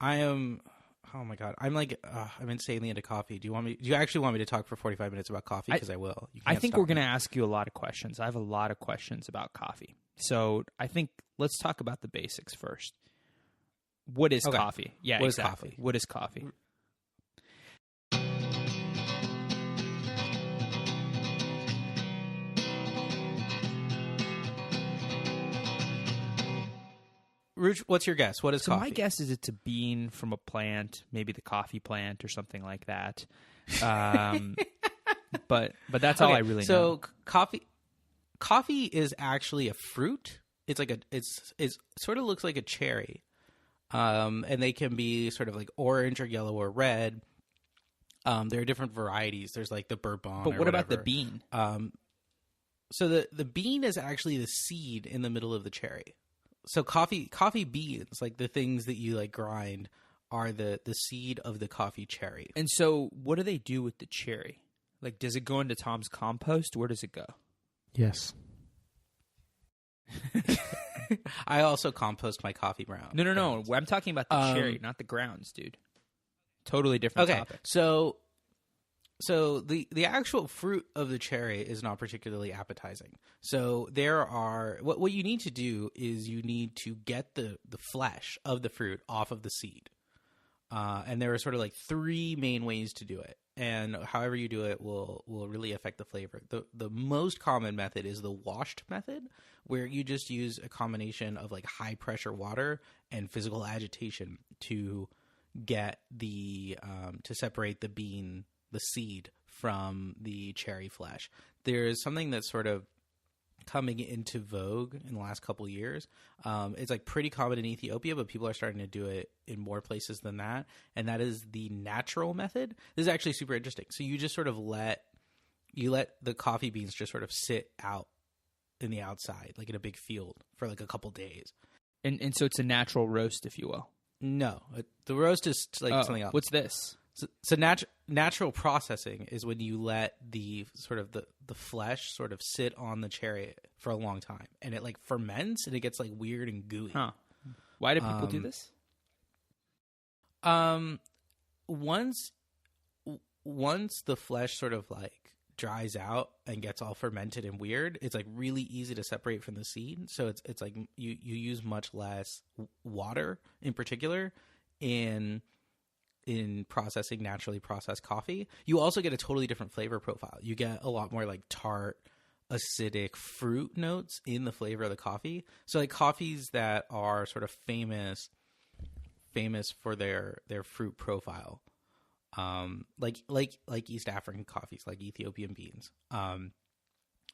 I am. Oh my god, I'm insanely into coffee. Do you actually want me to talk for 45 minutes about coffee? Because I will. I think we're going to ask you a lot of questions. I have a lot of questions about coffee. So I think let's talk about the basics first. What is coffee? Yeah, what exactly. Is coffee? What is coffee? Ruch, what's your guess? What is coffee? My guess is it's a bean from a plant, maybe the coffee plant or something like that. But that's all I really know. So coffee is actually a fruit. It's like it's sort of looks like a cherry, and they can be sort of like orange or yellow or red. There are different varieties. There's like the bourbon. But what about the whatever. bean? So the bean is actually the seed in the middle of the cherry. So coffee beans, like the things that you like grind, are the seed of the coffee cherry. And so what do they do with the cherry? Like, does it go into Tom's compost? Where does it go? Yes. I also compost my coffee grounds. No. I'm talking about the cherry, not the grounds, dude. Totally different topic. So the actual fruit of the cherry is not particularly appetizing. So there are what you need to do is you need to get the flesh of the fruit off of the seed. And there are sort of like three main ways to do it. And however you do it will really affect the flavor. The most common method is the washed method, where you just use a combination of like high pressure water and physical agitation to get to separate the seed from the cherry flesh. There's something that's sort of coming into vogue in the last couple of years. It's like pretty common in Ethiopia, but people are starting to do it in more places than that. And that is the natural method. This is actually super interesting. So you just sort of let the coffee beans just sort of sit out in the outside, like in a big field for like a couple days. And so it's a natural roast, if you will. No, the roast is like something else. What's this? So natural processing is when you let the sort of the flesh sort of sit on the cherry for a long time, and it like ferments and it gets like weird and gooey. Huh. Why do people do this? Once the flesh sort of like dries out and gets all fermented and weird, it's like really easy to separate from the seed. So it's like you use much less water in particular in processing naturally processed coffee. You also get a totally different flavor profile. You get a lot more like tart, acidic fruit notes in the flavor of the coffee. So like coffees that are sort of famous for their fruit profile, like East African coffees, like Ethiopian beans,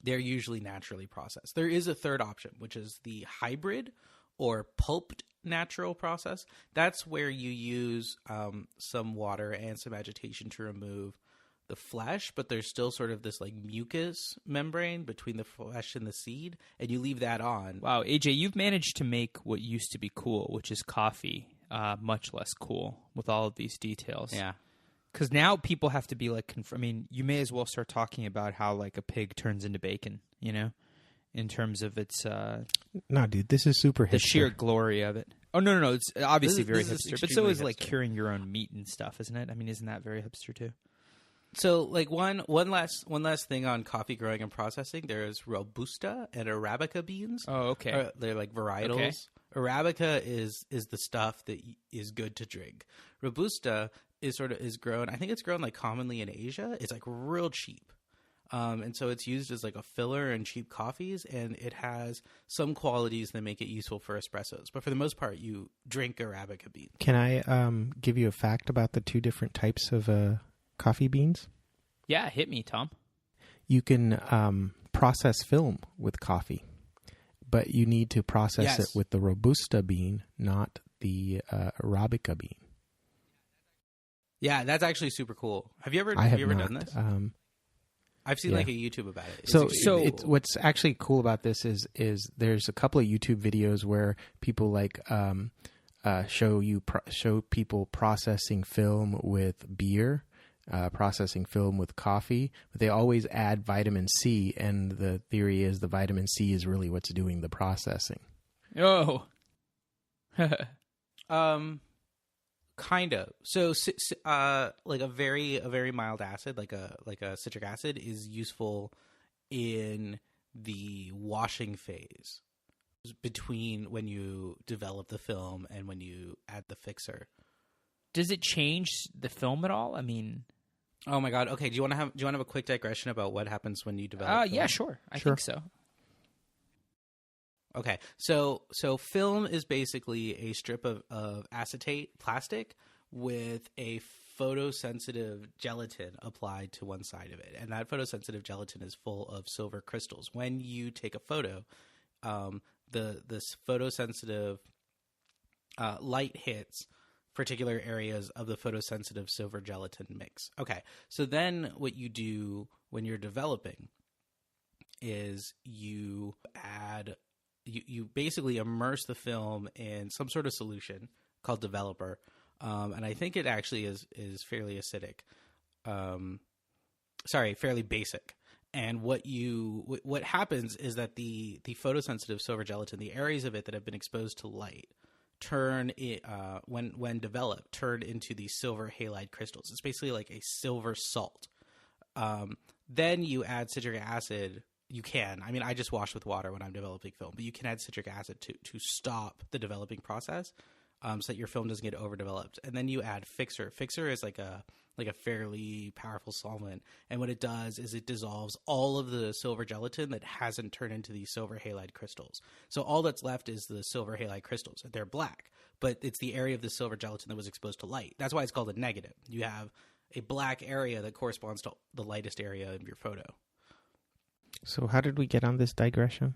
they're usually naturally processed. There is a third option, which is the hybrid or pulped natural process. That's where you use some water and some agitation to remove the flesh, but there's still sort of this like mucus membrane between the flesh and the seed, and you leave that on. Wow, AJ, you've managed to make what used to be cool, which is coffee, much less cool with all of these details. Yeah. Because now people have to be like, I mean, you may as well start talking about how like a pig turns into bacon, you know? In terms of its no, dude, this is super hipster. The sheer glory of it. Oh no, it's obviously very hipster, but so is like hipster. curing your own meat and stuff, isn't it? I mean, isn't that very hipster too? So, like one last thing on coffee growing and processing. There's Robusta and Arabica beans. Oh, okay. They're like varietals. Okay. Arabica is the stuff that is good to drink. Robusta is grown. I think it's grown like commonly in Asia. It's like real cheap. And so it's used as like a filler in cheap coffees, and it has some qualities that make it useful for espressos. But for the most part, you drink Arabica beans. Can I give you a fact about the two different types of coffee beans? Yeah, hit me, Tom. You can process film with coffee, but you need to process it with the Robusta bean, not the Arabica bean. Yeah, that's actually super cool. Have you ever done this? I've seen like a YouTube about it. So cool. What's actually cool about this is there's a couple of YouTube videos where people like show people processing film with beer, processing film with coffee, but they always add vitamin C, and the theory is the vitamin C is really what's doing the processing. Oh. Kind of. So, like a very mild acid, like a citric acid, is useful in the washing phase between when you develop the film and when you add the fixer. Does it change the film at all? I mean, oh my god. Okay, do you want to have a quick digression about what happens when you develop? Yeah, sure. I think so. Okay, so film is basically a strip of acetate plastic with a photosensitive gelatin applied to one side of it, and that photosensitive gelatin is full of silver crystals. When you take a photo, this photosensitive light hits particular areas of the photosensitive silver gelatin mix. Okay, so then what you do when you're developing is you basically immerse the film in some sort of solution called developer, and I think it actually is fairly acidic. Fairly basic. And what happens is that the photosensitive silver gelatin, the areas of it that have been exposed to light, when developed, turn into these silver halide crystals. It's basically like a silver salt. Then you add citric acid. You can. I mean, I just wash with water when I'm developing film, but you can add citric acid to stop the developing process, so that your film doesn't get overdeveloped. And then you add fixer. Fixer is like a fairly powerful solvent, and what it does is it dissolves all of the silver gelatin that hasn't turned into these silver halide crystals. So all that's left is the silver halide crystals. They're black, but it's the area of the silver gelatin that was exposed to light. That's why it's called a negative. You have a black area that corresponds to the lightest area of your photo. So how did we get on this digression?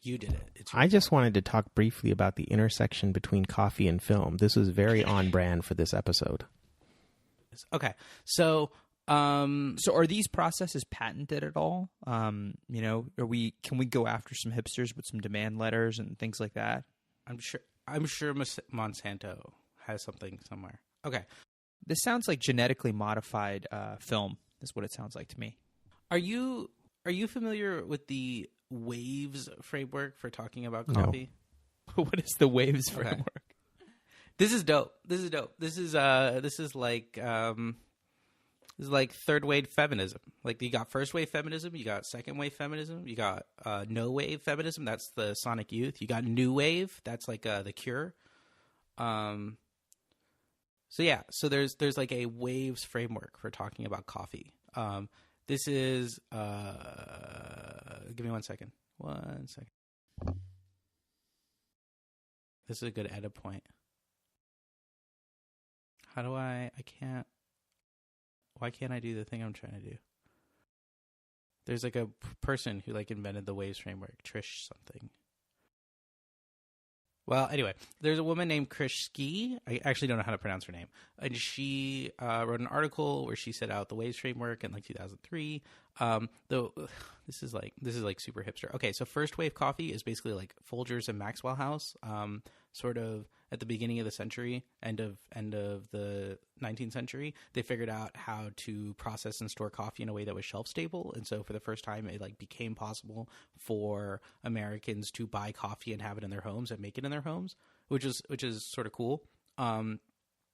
You did it. I just wanted to talk briefly about the intersection between coffee and film. This was very on brand for this episode. Okay, so are these processes patented at all? Can we go after some hipsters with some demand letters and things like that? I'm sure Monsanto has something somewhere. Okay, this sounds like genetically modified film. Is what it sounds like to me. Are you familiar with the waves framework for talking about coffee? No. What is the waves framework? This is dope. This is like third wave feminism. Like, you got first wave feminism, you got second wave feminism, you got no wave feminism. That's the Sonic Youth. You got new wave. That's like the Cure. So there's like a waves framework for talking about coffee. This is give me 1 second. 1 second. This is a good edit point. How do why can't I do the thing I'm trying to do? There's like a person who like invented the waves framework, Trish something. Well, anyway, there's a woman named Skeie. I actually don't know how to pronounce her name. And she wrote an article where she set out the waves framework in like 2003. This is like super hipster. Okay, so first wave coffee is basically like Folgers and Maxwell House, sort of at the beginning of the century, end of the 19th century. They figured out how to process and store coffee in a way that was shelf stable, and so for the first time, it like became possible for Americans to buy coffee and have it in their homes and make it in their homes, which is sort of cool.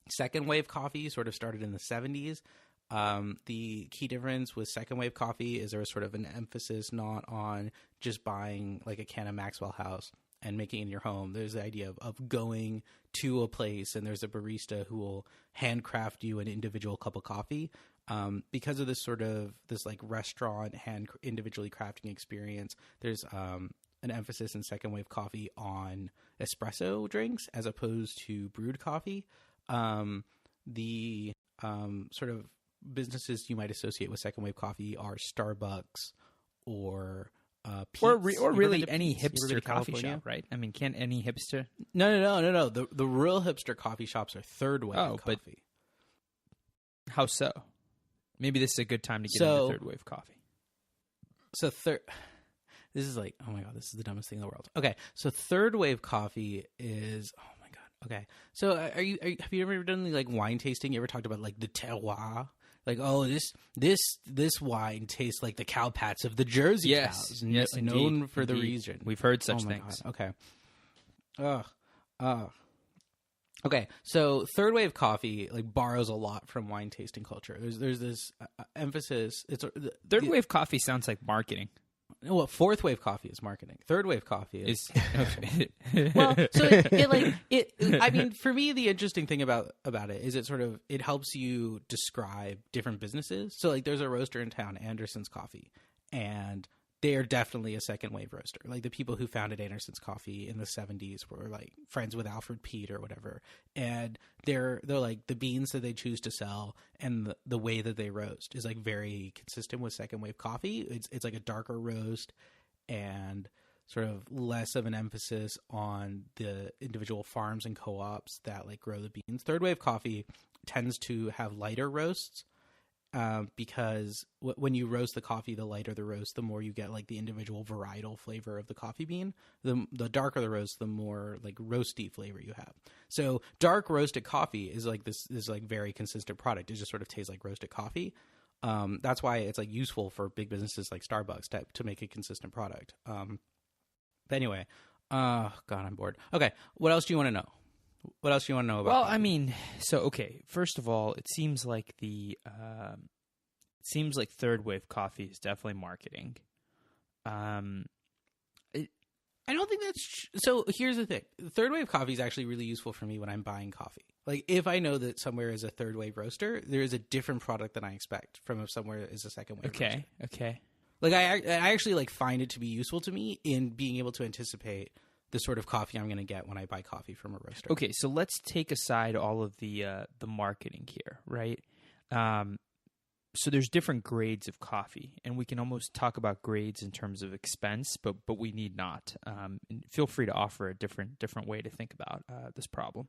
Second wave coffee sort of started in the 70s. The key difference with second wave coffee is there was sort of an emphasis not on just buying like a can of Maxwell House and making it in your home. There's the idea of going to a place and there's a barista who will handcraft you an individual cup of coffee. Because of this like restaurant individually crafting experience, there's an emphasis in second wave coffee on espresso drinks as opposed to brewed coffee. The sort of businesses you might associate with second wave coffee are Starbucks or Peet's. or really any hipster coffee shop, right? I mean, can't any hipster? No. The real hipster coffee shops are third wave coffee. But how so? Maybe this is a good time to get into third wave coffee. So this is like, oh my god, this is the dumbest thing in the world. Okay, so third wave coffee is, oh my god. Okay, so have you ever done any like wine tasting? You ever talked about like the terroir? Like, oh, this wine tastes like the cow pats of the Jersey cows. Yes, known for the region. We've heard such things. God. Okay. Okay, so third wave coffee like borrows a lot from wine tasting culture. There's this emphasis. Third wave coffee sounds like marketing. Well, fourth wave coffee is marketing. Third wave coffee is okay. well. So I mean, for me, the interesting thing about it is it helps you describe different businesses. So like, there's a roaster in town, Anderson's Coffee, and they are definitely a second wave roaster. Like the people who founded Anderson's Coffee in the 70s were like friends with Alfred Peet or whatever. And they're like the beans that they choose to sell and the way that they roast is like very consistent with second wave coffee. It's like a darker roast and sort of less of an emphasis on the individual farms and co-ops that like grow the beans. Third wave coffee tends to have lighter roasts. Because when you roast the coffee, the lighter the roast, the more you get like the individual varietal flavor of the coffee bean. The darker the roast, the more like roasty flavor you have. So dark roasted coffee is like this like very consistent product. It just sort of tastes like roasted coffee. That's why it's like useful for big businesses like Starbucks to make a consistent product. But anyway, God, I'm bored. Okay, what else do you want to know? What else do you want to know about? Well, coffee? I mean, so okay. First of all, it seems like third wave coffee is definitely marketing. I don't think that's so. Here's the thing: third wave coffee is actually really useful for me when I'm buying coffee. Like if I know that somewhere is a third wave roaster, there is a different product than I expect from if somewhere is a second wave. roaster. Okay. Like I actually like find it to be useful to me in being able to anticipate the sort of coffee I'm going to get when I buy coffee from a roaster. Okay, so let's take aside all of the marketing here, right? So there's different grades of coffee, and we can almost talk about grades in terms of expense, but we need not. And feel free to offer a different way to think about this problem.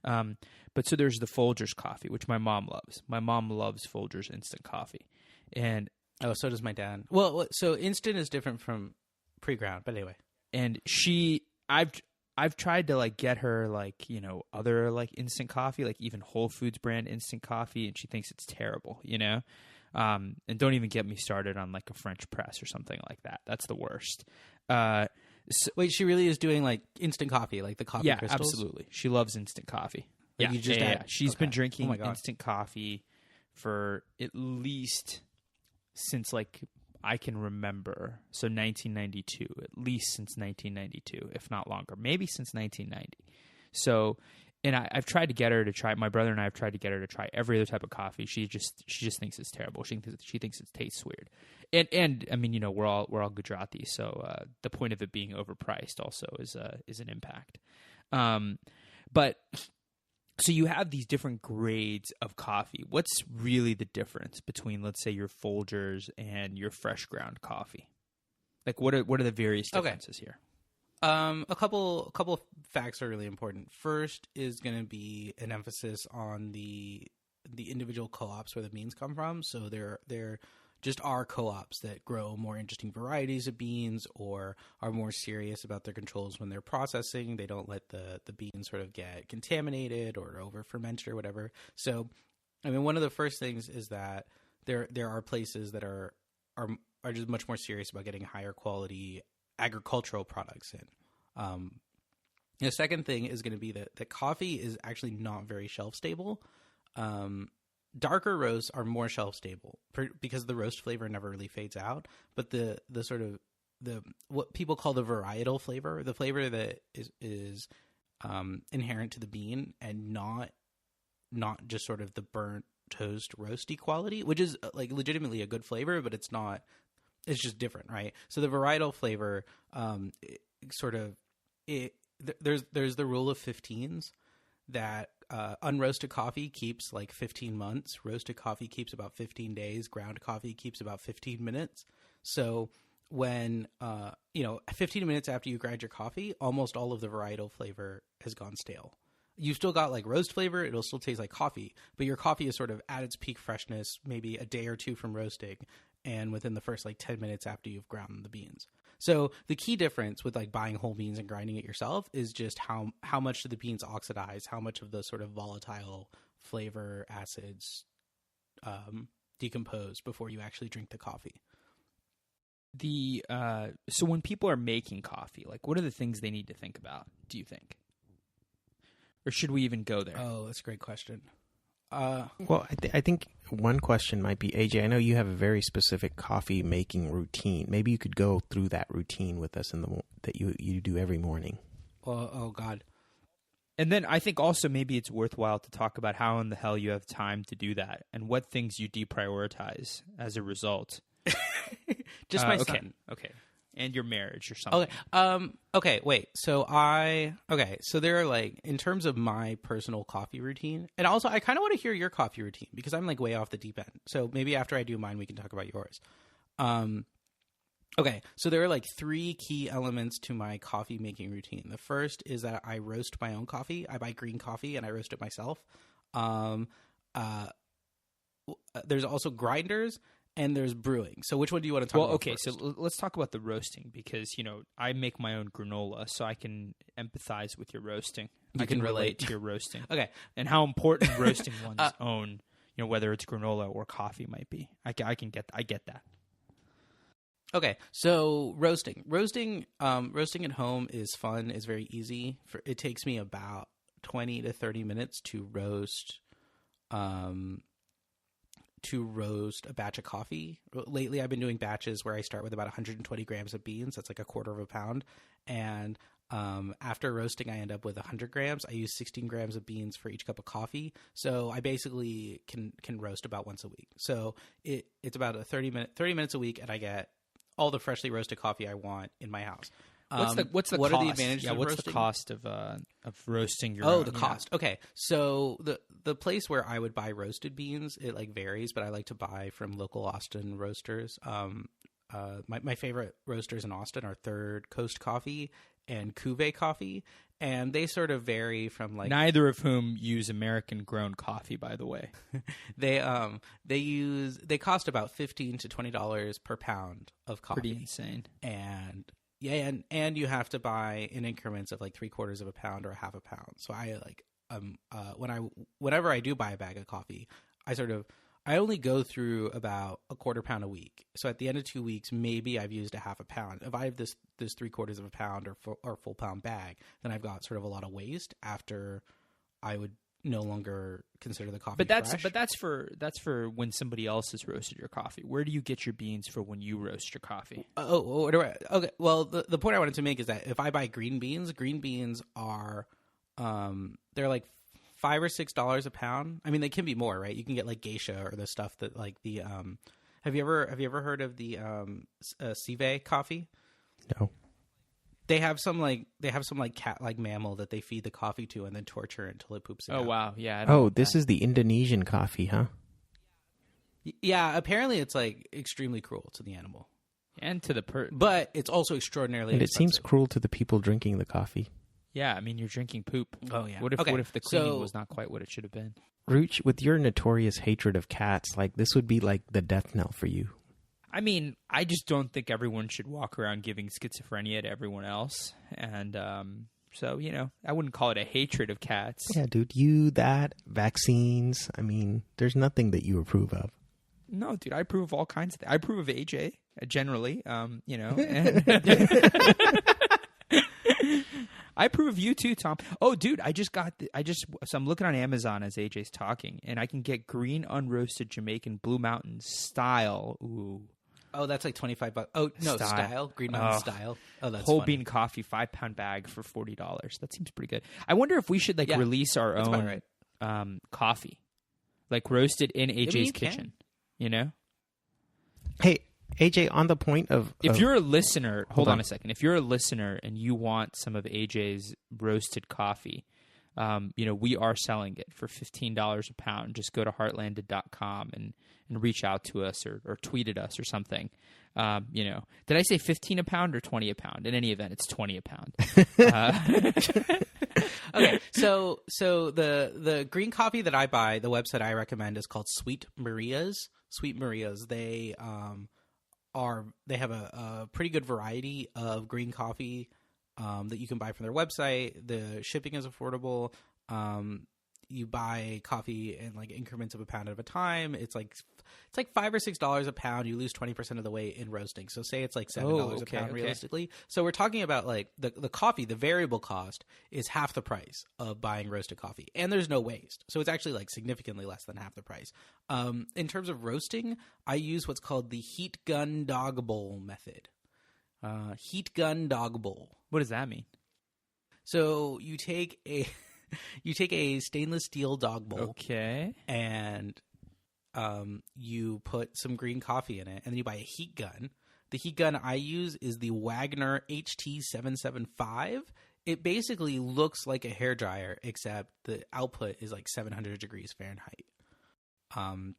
But so there's the Folgers coffee, which my mom loves. My mom loves Folgers instant coffee, and so does my dad. Well, so instant is different from pre-ground, but anyway. And I've tried to like get her like, you know, other like instant coffee, like even Whole Foods brand instant coffee, and she thinks it's terrible, you know? And don't even get me started on like a French press or something like that. That's the worst. Wait, she really is doing like instant coffee, like the coffee crystals? Absolutely. She loves instant coffee. Like you just add, She's been drinking Oh my God. instant coffee for at least since like I can remember. So 1992, at least since 1992, if not longer, maybe since 1990. So, and I've tried to get her to try. My brother and I have tried to get her to try every other type of coffee. She just thinks it's terrible. She thinks it tastes weird. And I mean, you know, we're all Gujarati, so the point of it being overpriced also is an impact. But so you have these different grades of coffee. What's really the difference between, let's say, your Folgers and your fresh ground coffee? Like, what are the various differences here? A couple facts are really important. First is going to be an emphasis on the individual co-ops where the beans come from. So they're just are co-ops that grow more interesting varieties of beans or are more serious about their controls when they're processing. They don't let the beans sort of get contaminated or over fermented or whatever. So, I mean, one of the first things is that there are places that are just much more serious about getting higher quality agricultural products in. The second thing is going to be that coffee is actually not very shelf stable. Darker roasts are more shelf stable because the roast flavor never really fades out. But the sort of what people call the varietal flavor, the flavor that is inherent to the bean and not just sort of the burnt toast roasty quality, which is like legitimately a good flavor, but it's not. It's just different, right? So the varietal flavor, there's the rule of 15s that unroasted coffee keeps like 15 months, roasted coffee keeps about 15 days, ground coffee keeps about 15 minutes. So when 15 minutes after you grind your coffee, almost all of the varietal flavor has gone stale. You still got like roast flavor, it'll still taste like coffee, but your coffee is sort of at its peak freshness, maybe a day or two from roasting, and within the first like 10 minutes after you've ground the beans. So the key difference with like buying whole beans and grinding it yourself is just how much do the beans oxidize, how much of the sort of volatile flavor acids decompose before you actually drink the coffee. So when people are making coffee, like what are the things they need to think about, do you think? Or should we even go there? Oh, that's a great question. Well, I think one question might be, AJ, I know you have a very specific coffee making routine. Maybe you could go through that routine with us that you do every morning. Well, oh God. And then I think also maybe it's worthwhile to talk about how in the hell you have time to do that and what things you deprioritize as a result. Just my son. Okay. And your marriage or something. Okay. Okay. Wait. So there are like, in terms of my personal coffee routine, and also I kind of want to hear your coffee routine because I'm like way off the deep end. So maybe after I do mine, we can talk about yours. Okay. So there are like 3 key elements to my coffee making routine. The first is that I roast my own coffee. I buy green coffee and I roast it myself. There's also grinders. And there's brewing. So which one do you want to talk about first? So let's talk about the roasting because, I make my own granola, so I can empathize with your roasting. I can relate to your roasting. Okay. And how important roasting one's own, whether it's granola or coffee might be. I get that. Okay. So roasting at home is fun, is very easy. It takes me about 20 to 30 minutes to roast a batch of coffee. Lately, I've been doing batches where I start with about 120 grams of beans. That's like a quarter of a pound. And after roasting, I end up with 100 grams. I use 16 grams of beans for each cup of coffee. So I basically can roast about once a week. So it's about 30 minutes a week, and I get all the freshly roasted coffee I want in my house. What's the what cost? are the advantages of what's roasting? the cost of roasting your Oh, own? the cost. Okay. So the place where I would buy roasted beans, it like varies, but I like to buy from local Austin roasters. My favorite roasters in Austin are Third Coast Coffee and Cuvée Coffee, and they sort of vary from like neither of whom use American grown coffee, by the way. They cost about $15 to $20 per pound of coffee. Pretty insane. And yeah, and you have to buy in increments of like 3/4 of a pound or a half a pound. So I like whenever I do buy a bag of coffee, I only go through about a quarter pound a week. So at the end of 2 weeks, maybe I've used a half a pound. If I have this 3/4 of a pound or full pound bag, then I've got sort of a lot of waste after I would no longer consider the coffee fresh. But that's for when somebody else has roasted your coffee. Where do you get your beans for when you roast your coffee? Okay. Well, the point I wanted to make is that if I buy green beans are they're like $5 or $6 a pound. I mean, they can be more, right? You can get like geisha or the stuff that like the Have you ever heard of the Civet coffee? No. They have some cat like mammal that they feed the coffee to and then torture until it poops it out. Oh wow, yeah. This is the Indonesian coffee, huh? Yeah, apparently it's like extremely cruel to the animal and to the but it's also extraordinarily and it expensive. seems cruel to the people drinking the coffee. Yeah, I mean you're drinking poop. Oh yeah. What if the cleaning was not quite what it should have been? Ruch, with your notorious hatred of cats, like this would be like the death knell for you. I mean, I just don't think everyone should walk around giving schizophrenia to everyone else. And so, I wouldn't call it a hatred of cats. Yeah, dude, vaccines. I mean, there's nothing that you approve of. No, dude, I approve of all kinds of things. I approve of AJ, generally, and I approve of you too, Tom. Oh, dude, so I'm looking on Amazon as AJ's talking, and I can get green unroasted Jamaican Blue Mountain style. Ooh. Oh, that's like $25. Oh no, style Green Mountain style. Oh, that's whole funny. bean coffee 5-pound bag for $40. That seems pretty good. I wonder if we should release our own coffee, like roasted in AJ's kitchen. Hey, AJ, on the point of if you're a listener, hold on a second. If you're a listener and you want some of AJ's roasted coffee, we are selling it for $15 a pound. Just go to heartlanded.com and reach out to us or tweet at us or something. Did I say 15 a pound or 20 a pound? In any event, it's 20 a pound. Okay, so the green coffee that I buy, the website I recommend is called Sweet Maria's. Sweet Maria's. They have a pretty good variety of green coffee that you can buy from their website. The shipping is affordable. you buy coffee in like increments of a pound at a time. It's like $5 or $6 a pound. You lose 20% of the weight in roasting. So say it's like $7 a pound realistically. So we're talking about like the coffee, the variable cost is half the price of buying roasted coffee, and there's no waste. So it's actually like significantly less than half the price. In terms of roasting, I use what's called the heat gun dog bowl method. Heat gun dog bowl. What does that mean? So you take a stainless steel dog bowl, Okay, and you put some green coffee in it, and then you buy a heat gun. The heat gun I use is the Wagner HT775. It basically looks like a hairdryer, except the output is like 700 degrees Fahrenheit. And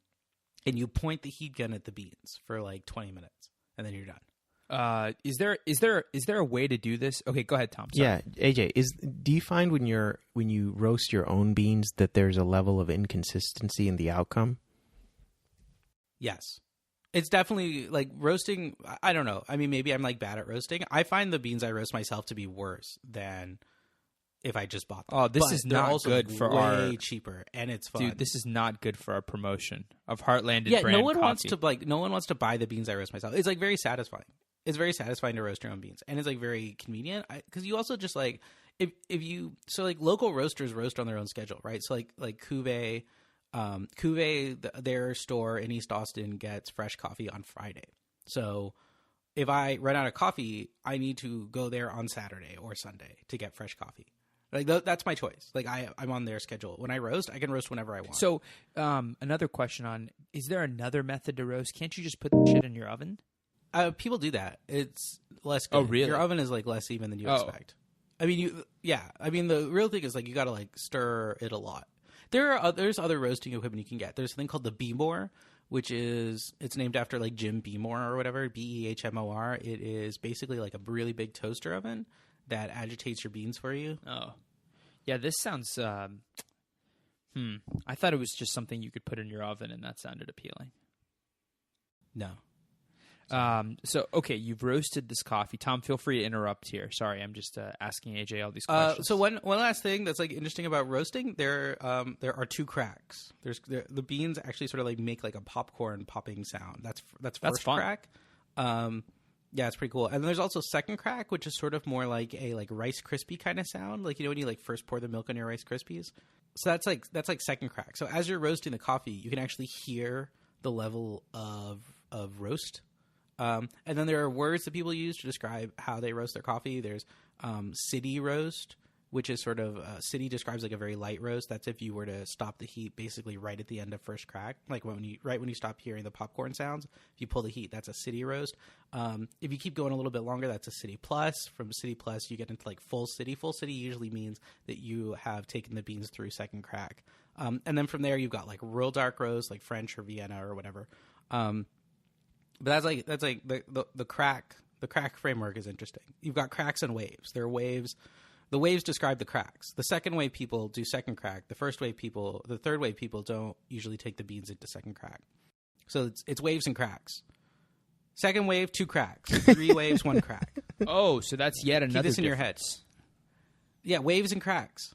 you point the heat gun at the beans for like 20 minutes, and then you're done. Is there a way to do this? Okay, go ahead, Tom. Sorry. Yeah, AJ, do you find when you roast your own beans that there's a level of inconsistency in the outcome? Yes. It's definitely like roasting. I don't know. I mean, maybe I'm like bad at roasting. I find the beans I roast myself to be worse than if I just bought them. Oh, this is they're not also good for way our cheaper, and it's fun. dude. This is not good for our promotion of Heartlanded Yeah, brand no one coffee. wants to buy the beans I roast myself. It's like very satisfying. It's very satisfying to roast your own beans, and it's like very convenient because you also just like if you like local roasters roast on their own schedule, right? So like Civet, their store in East Austin gets fresh coffee on Friday. So if I run out of coffee, I need to go there on Saturday or Sunday to get fresh coffee. Like that's my choice. Like I'm on their schedule. When I roast, I can roast whenever I want. So another question on: is there another method to roast? Can't you just put the shit in your oven? People do that. It's less good. Oh, really? Your oven is like less even than you expect. I mean, the real thing is like you got to like stir it a lot. There's other roasting equipment you can get. There's something called the Behmor, which is it's named after like Jim Behmor or whatever, Behmor. It is basically like a really big toaster oven that agitates your beans for you. Oh, yeah. This sounds. I thought it was just something you could put in your oven, and that sounded appealing. No. So okay, you've roasted this coffee. Tom, feel free to interrupt here. Sorry, I'm just asking AJ all these questions. So one last thing that's like interesting about roasting, there are two cracks. The beans actually sort of like make like a popcorn popping sound. That's first fun. crack. Yeah, it's pretty cool. And then there's also second crack, which is sort of more like a like Rice Krispie kind of sound, like when you like first pour the milk on your Rice Krispies. So that's like second crack. So as you're roasting the coffee, you can actually hear the level of roast. And then there are words that people use to describe how they roast their coffee. There's city roast, which is sort of city describes like a very light roast. That's if you were to stop the heat basically right at the end of first crack, like when you stop hearing the popcorn sounds. If you pull the heat, that's a city roast. If you keep going a little bit longer, that's a city plus. From city plus, you get into like full city. Full city usually means that you have taken the beans through second crack. And then from there, you've got like real dark roast, like French or Vienna or whatever. But that's like the crack framework is interesting. You've got cracks and waves. There are waves. The waves describe the cracks. The second wave people do second crack. The third wave people don't usually take the beans into second crack. So it's waves and cracks. Second wave, 2 cracks. 3 waves, 1 crack. Oh, so that's yet another Keep this in your head. Yeah, waves and cracks.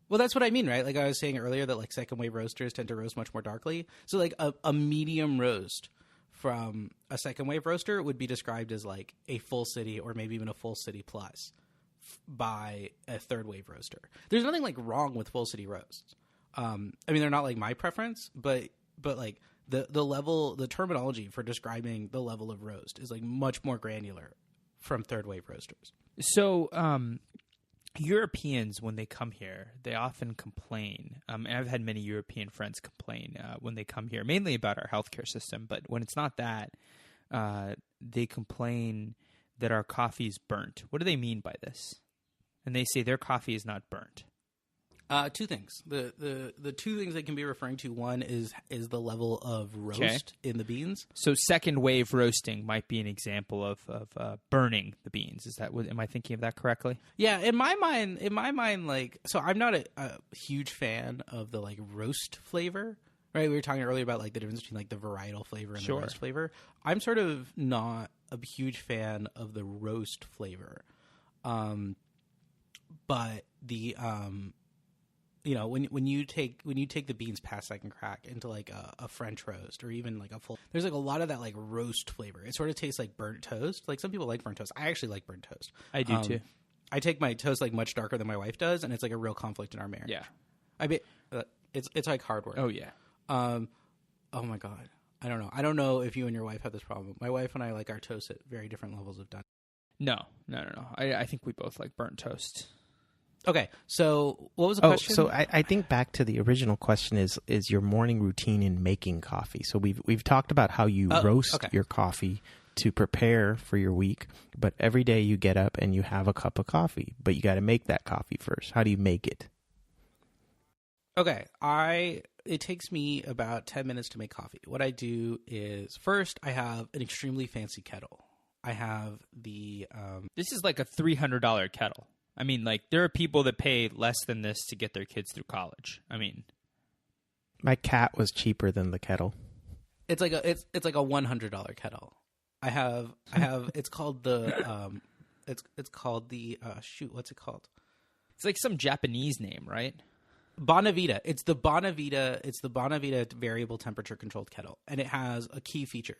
Well, that's what I mean, right? Like I was saying earlier that like second wave roasters tend to roast much more darkly. So like a medium roast from a second wave roaster would be described as like a full city or maybe even a full city plus by a third wave roaster. There's nothing like wrong with full city roasts. I mean, they're not like my preference, but like the level, the terminology for describing the level of roast is like much more granular from third wave roasters. So, Europeans, when they come here, they often complain. And I've had many European friends complain when they come here, mainly about our healthcare system. But when it's not that, they complain that our coffee is burnt. What do they mean by this? And they say their coffee is not burnt. 2 things. The 2 things they can be referring to. One is the level of roast in the beans. So second wave roasting might be an example of burning the beans. Is that what? Am I thinking of that correctly? Yeah, in my mind, like, so I'm not a huge fan of the like roast flavor. Right, we were talking earlier about like the difference between like the varietal flavor and the roast flavor. I'm sort of not a huge fan of the roast flavor, but when you take the beans past second crack into like a French roast or even like a full, there's like a lot of that like roast flavor. It sort of tastes like burnt toast. Like some people like burnt toast. I actually like burnt toast. I do too. I take my toast like much darker than my wife does, and it's like a real conflict in our marriage. Yeah. I mean, it's like hard work. Oh yeah. Oh my God. I don't know. I don't know if you and your wife have this problem. My wife and I like our toast at very different levels of done. No. I think we both like burnt toast. Okay, so what was the question? So I think back to the original question is your morning routine in making coffee. So we've talked about how you roast your coffee to prepare for your week, but every day you get up and you have a cup of coffee, but you got to make that coffee first. How do you make it? Okay, it takes me about 10 minutes to make coffee. What I do is first I have an extremely fancy kettle. I have the This is like a $300 kettle. I mean, like, there are people that pay less than this to get their kids through college. I mean, my cat was cheaper than the kettle. It's like a $100 kettle. I have it's called the it's called the what's it called? It's like some Japanese name, right? Bonavita. It's the Bonavita variable temperature controlled kettle, and it has a key feature.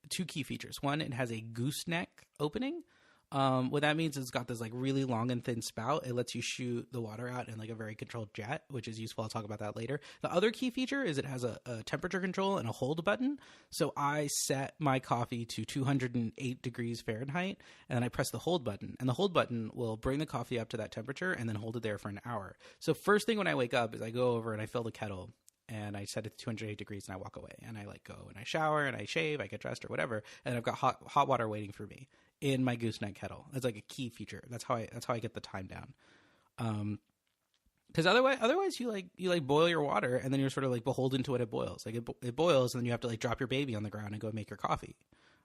Two key features. One, it has a gooseneck opening. What that means is it's got this like really long and thin spout. It lets you shoot the water out in like a very controlled jet, which is useful. I'll talk about that later. The other key feature is it has a temperature control and a hold button. So I set my coffee to 208 degrees Fahrenheit, and then I press the hold button, and the hold button will bring the coffee up to that temperature and then hold it there for an hour. So first thing when I wake up is I go over and I fill the kettle, and I set it to 208 degrees, and I walk away, and I like go and I shower and I shave, I get dressed or whatever, and I've got hot water waiting for me in my gooseneck kettle. It's like a key feature. That's how I get the time down. Because otherwise you like boil your water, and then you're sort of like beholden to what it boils. Like it boils, and then you have to like drop your baby on the ground and go make your coffee,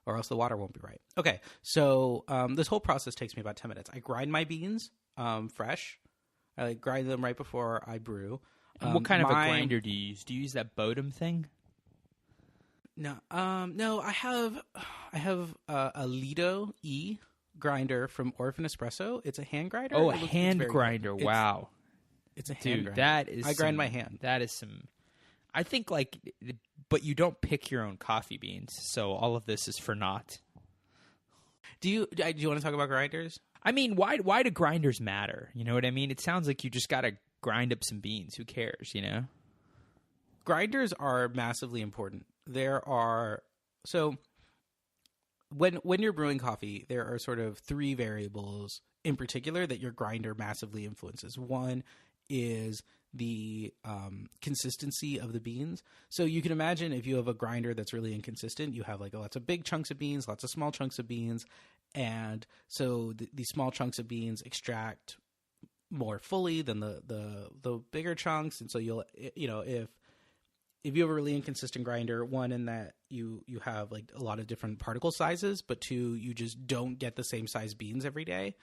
or else the water won't be right. Okay, so this whole process takes me about 10 minutes. I grind my beans fresh. I like grind them right before I brew. And what kind of a grinder do you use? Do you use that Bodum thing? No, I have a Lido E grinder from Orphan Espresso. It's a hand grinder. Oh, a hand grinder! Wow, it's a hand grinder. That is. I grind my hand. That is some. I think but you don't pick your own coffee beans, so all of this is for naught. Do you want to talk about grinders? I mean, why do grinders matter? You know what I mean? It sounds like you just got to grind up some beans. Who cares? You know. Grinders are massively important. So when you're brewing coffee, there are sort of three variables in particular that your grinder massively influences. One is the consistency of the beans. So you can imagine if you have a grinder that's really inconsistent, you have like lots of big chunks of beans, lots of small chunks of beans, and so the small chunks of beans extract more fully than the bigger chunks, and so if you have a really inconsistent grinder, one, in that you have like a lot of different particle sizes, but two, you just don't get the same size beans every day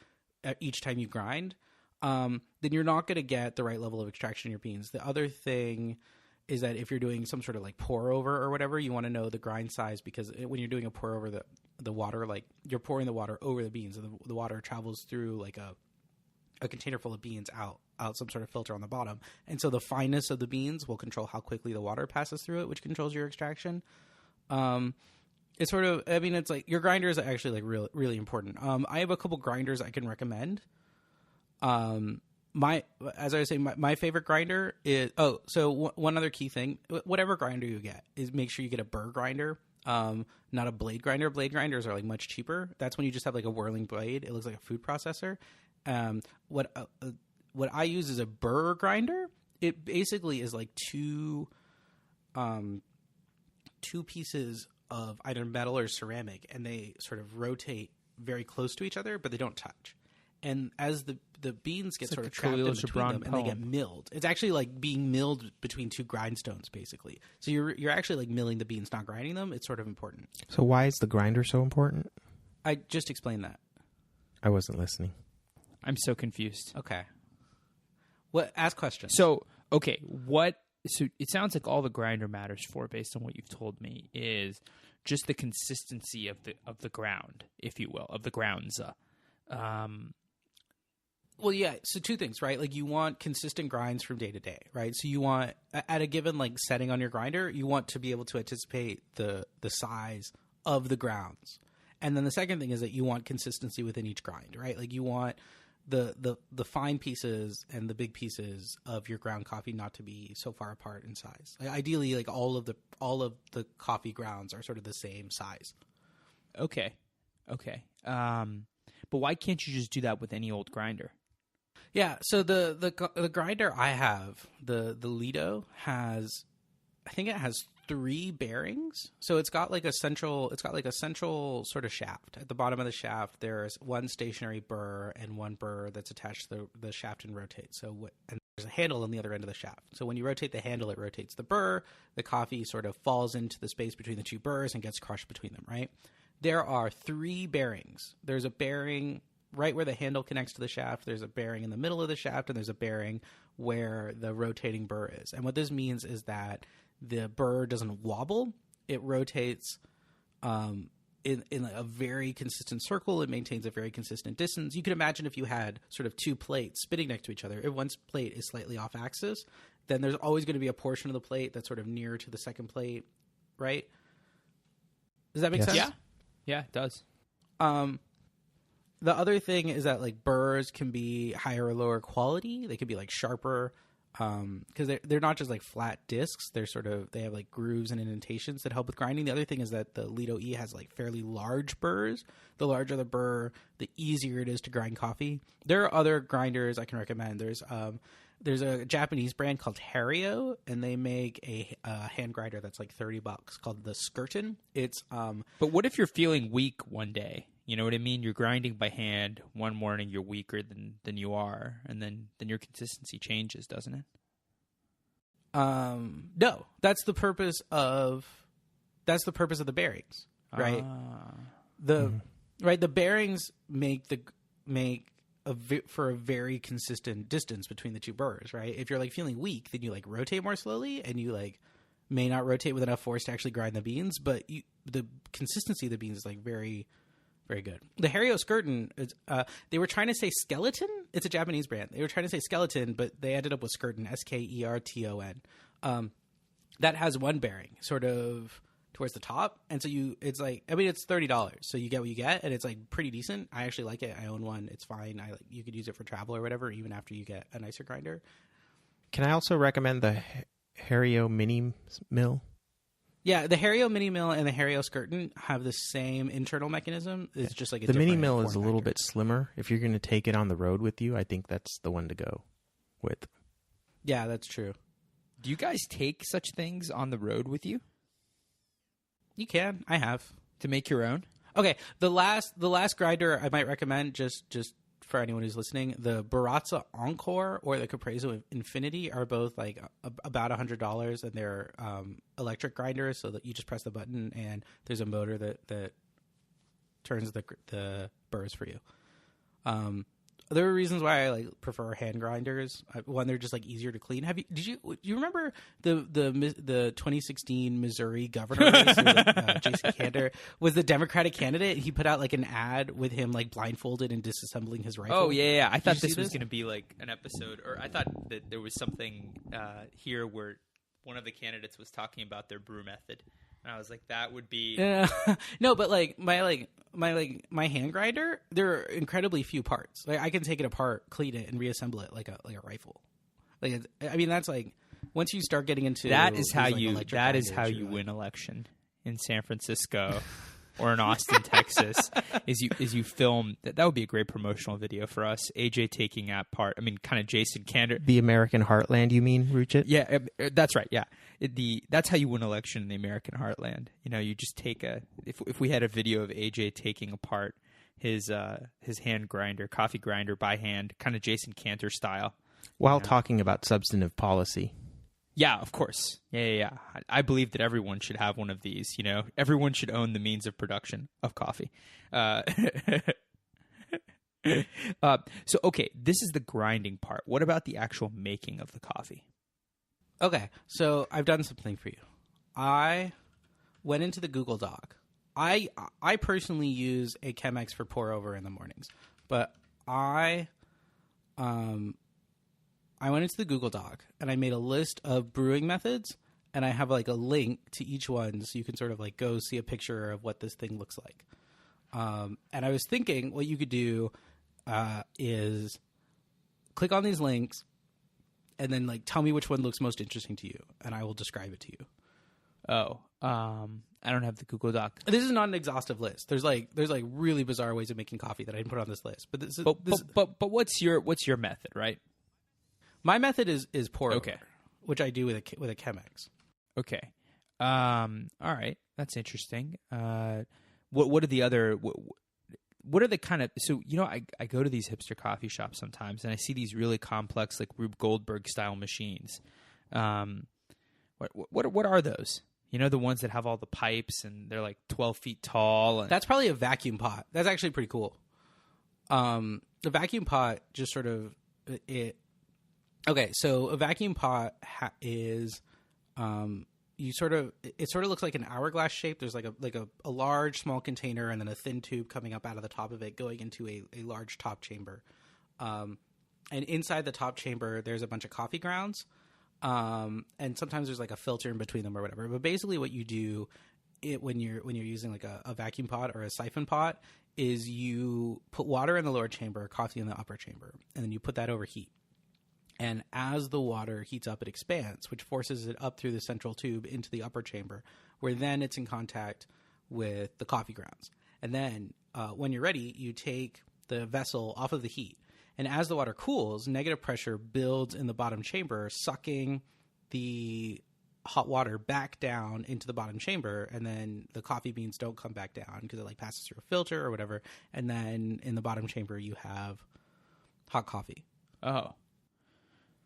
each time you grind, then you're not going to get the right level of extraction in your beans. The other thing is that if you're doing some sort of like pour over or whatever, you want to know the grind size, because when you're doing a pour over, the water, like you're pouring the water over the beans, and the water travels through like a container full of beans out some sort of filter on the bottom. And so the fineness of the beans will control how quickly the water passes through it, which controls your extraction. It's sort of, I mean, it's like your grinder is actually like really, really important. I have a couple grinders I can recommend. As I was saying, my favorite grinder is, one other key thing, whatever grinder you get, is make sure you get a burr grinder. Not a blade grinder. Blade grinders are like much cheaper. That's when you just have like a whirling blade. It looks like a food processor. What I use is a burr grinder. It basically is like two pieces of either metal or ceramic, and they sort of rotate very close to each other, but they don't touch. And as the beans get sort of trapped in between them, and they get milled, it's actually like being milled between two grindstones, basically. So you're actually like milling the beans, not grinding them. It's sort of important. So why is the grinder so important? I just explained that. I wasn't listening. I'm so confused. Okay. Ask questions. So, okay, so it sounds like all the grinder matters for, based on what you've told me, is just the consistency of the ground, if you will, of the grounds. Well, yeah. So two things, right? Like you want consistent grinds from day to day, right? So you want at a given like setting on your grinder, you want to be able to anticipate the size of the grounds. And then the second thing is that you want consistency within each grind, right? Like you want the fine pieces and the big pieces of your ground coffee not to be so far apart in size. Like ideally, like all of the coffee grounds are sort of the same size. Okay. But why can't you just do that with any old grinder? Yeah, so the grinder I have, the Lido has, I think it has 3 bearings. So it's got like a central sort of shaft. At the bottom of the shaft, there's one stationary burr and one burr that's attached to the shaft and rotates. And there's a handle on the other end of the shaft. So when you rotate the handle, it rotates the burr. The coffee sort of falls into the space between the 2 burrs and gets crushed between them, right? There are 3 bearings. There's a bearing right where the handle connects to the shaft. There's a bearing in the middle of the shaft, and there's a bearing where the rotating burr is. And what this means is that the burr doesn't wobble. It rotates in a very consistent circle. It maintains a very consistent distance. You can imagine if you had sort of 2 plates spinning next to each other. If one plate is slightly off axis, then there's always going to be a portion of the plate that's sort of near to the second plate, right? Does that make sense? Yeah, it does. The other thing is that like burrs can be higher or lower quality. They could be like sharper because they're not just like flat discs. They have like grooves and indentations that help with grinding. The other thing is that the Lido E has like fairly large burrs. The larger the burr, the easier it is to grind coffee. There are other grinders I can recommend. There's a Japanese brand called Hario, and they make a hand grinder that's like $30 called the Skerton. It's But what if you're feeling weak one day? You know what I mean? You're grinding by hand. One morning you're weaker than you are, and then your consistency changes, doesn't it? No. That's the purpose of the bearings, right? The bearings for a very consistent distance between the 2 burrs, right? If you're like feeling weak, then you like rotate more slowly, and you like may not rotate with enough force to actually grind the beans, but the consistency of the beans is like very, very good. The Hario Skerton, they were trying to say skeleton. It's a Japanese brand. They were trying to say skeleton, but they ended up with Skerton, Skerton. That has one bearing, sort of towards the top, and so it's $30, so you get what you get, and it's like pretty decent. I actually like it. I own one. It's fine. You could use it for travel or whatever, even after you get a nicer grinder. Can I also recommend the Hario Mini Mill? Yeah, the Hario Mini Mill and the Hario Skerton have the same internal mechanism. It's just like the Mini Mill is a little bit slimmer. If you're going to take it on the road with you, I think that's the one to go with. Yeah, that's true. Do you guys take such things on the road with you? You can. I have. To make your own? Okay, the last grinder I might recommend, just for anyone who's listening, the Baratza Encore or the Capresso Infinity are both like about $100, and they're electric grinders, so that you just press the button and there's a motor that turns the burrs for you. There are reasons why I like prefer hand grinders. One, they're just like easier to clean. Do you remember the 2016 Missouri governor race? Jason Kander was the Democratic candidate. He put out like an ad with him like blindfolded and disassembling his rifle. Oh yeah. I thought this was going to be like an episode, or I thought that there was something here where one of the candidates was talking about their brew method. And I was like, that would be no, but like my hand grinder, there are incredibly few parts. Like I can take it apart, clean it, and reassemble it like a rifle. Like that's like once you start getting into that is how you win election in San Francisco or in Austin, Texas. Is you film that would be a great promotional video for us. AJ taking apart. I mean, kind of Jason Kander. The American heartland, you mean, Ruchit? Yeah, that's right. Yeah. That's how you win election in the American heartland. You know, you just take if we had a video of AJ taking apart his hand grinder, coffee grinder by hand, kind of Jason Cantor style, while talking about substantive policy. Yeah, of course. Yeah. I believe that everyone should have one of these. You know, everyone should own the means of production of coffee. So okay, this is the grinding part. What about the actual making of the coffee? Okay, so I've done something for you. I went into the Google Doc. I personally use a Chemex for pour over in the mornings, but I I went into the Google Doc and I made a list of brewing methods, and I have like a link to each one so you can sort of like go see a picture of what this thing looks like. And I was thinking what you could do is click on these links and then like tell me which one looks most interesting to you, and I will describe it to you. I don't have the Google Doc. This is not an exhaustive list. There's like really bizarre ways of making coffee that I didn't put on this list. But this is, but what's your method, right? My method is pour okay, over, which I do with a Chemex. Okay. All right. That's interesting. What are the other what are the kind of, so I go to these hipster coffee shops sometimes and I see these really complex like Rube Goldberg style machines. What are those? The ones that have all the pipes and they're like 12 feet tall. That's probably a vacuum pot. That's actually pretty cool. The vacuum pot just sort of it. Okay, so a vacuum pot is it sort of looks like an hourglass shape. There's like a large small container and then a thin tube coming up out of the top of it going into a large top chamber. And inside the top chamber there's a bunch of coffee grounds. And sometimes there's like a filter in between them or whatever. But basically what you do when you're using like a vacuum pot or a siphon pot is you put water in the lower chamber, coffee in the upper chamber, and then you put that over heat. And as the water heats up, it expands, which forces it up through the central tube into the upper chamber, where then it's in contact with the coffee grounds. And then when you're ready, you take the vessel off of the heat. And as the water cools, negative pressure builds in the bottom chamber, sucking the hot water back down into the bottom chamber. And then the coffee beans don't come back down because it like passes through a filter or whatever. And then in the bottom chamber, you have hot coffee. Oh.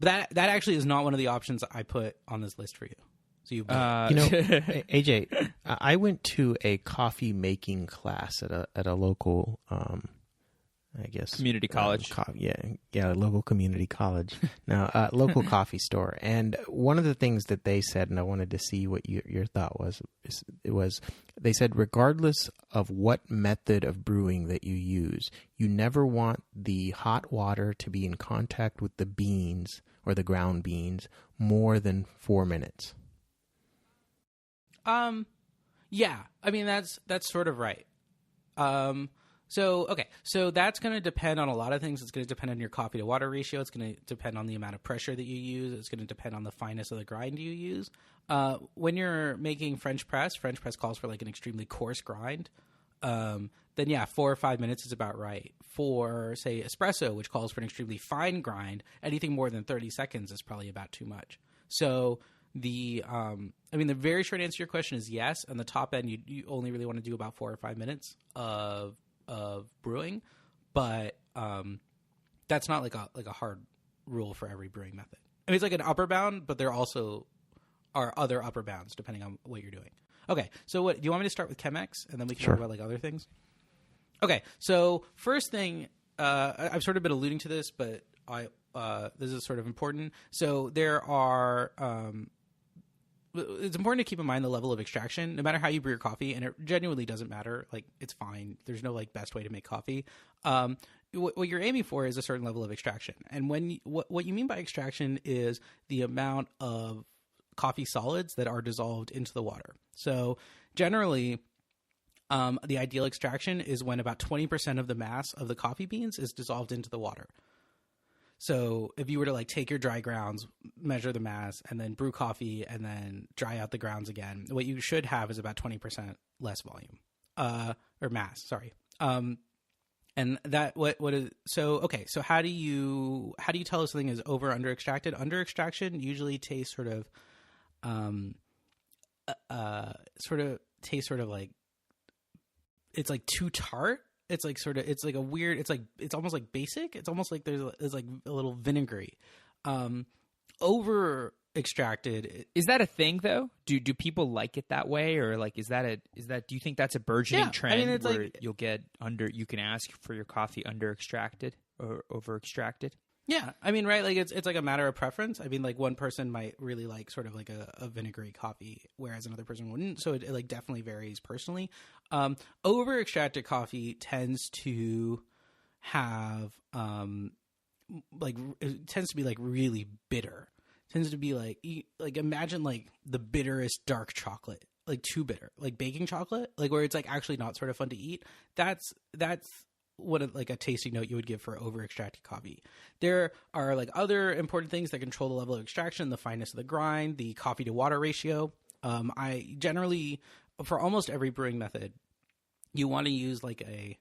But that actually is not one of the options I put on this list for you. So AJ, I went to a coffee making class at a local, I guess, community college. Local community college. Now, local coffee store. And one of the things that they said, and I wanted to see what your thought was, they said, regardless of what method of brewing that you use, you never want the hot water to be in contact with the beans or the ground beans more than 4 minutes. Yeah. I mean, that's sort of right. So that's going to depend on a lot of things. It's going to depend on your coffee to water ratio. It's going to depend on the amount of pressure that you use. It's going to depend on the fineness of the grind you use. When you're making French press calls for like an extremely coarse grind. Then yeah, 4 or 5 minutes is about right. For say espresso, which calls for an extremely fine grind, anything more than 30 seconds is probably about too much. So the very short answer to your question is yes. On the top end, you only really want to do about 4 or 5 minutes of brewing, but that's not like a hard rule for every brewing method. I mean, it's like an upper bound, but there also are other upper bounds depending on what you're doing. Okay, so do you want me to start with Chemex and then we can talk about like other things? Okay, so first thing, I've sort of been alluding to this, but this is sort of important. So there are it's important to keep in mind the level of extraction, no matter how you brew your coffee, and it genuinely doesn't matter. Like, it's fine. There's no like best way to make coffee. What you're aiming for is a certain level of extraction, and what you mean by extraction is the amount of coffee solids that are dissolved into the water. So generally, the ideal extraction is when about 20% of the mass of the coffee beans is dissolved into the water. So if you were to like take your dry grounds, measure the mass, and then brew coffee and then dry out the grounds again, what you should have is about 20% less volume, or mass, sorry. And that what is so okay. So how do you tell if something is over or under extracted? Under extraction usually tastes sort of like it's like too tart. It's like it's like a weird. It's almost like basic. It's almost like there's like a little vinegary. Over extracted. Is that a thing though? Do people like it that way, or like is that do you think that's a burgeoning trend? I mean, it's where like, you can ask for your coffee under extracted or over extracted? Yeah, I mean, right? Like it's like a matter of preference. I mean, like one person might really like sort of like a vinegary coffee, whereas another person wouldn't. So it like definitely varies personally. Over extracted coffee tends to have it tends to be like really bitter. It tends to be like imagine like the bitterest dark chocolate, like too bitter, like baking chocolate, like where it's like actually not sort of fun to eat. That's what like a tasting note you would give for over extracted coffee. There are like other important things that control the level of extraction, the fineness of the grind, the coffee to water ratio. I generally, for almost every brewing method, you want to use like a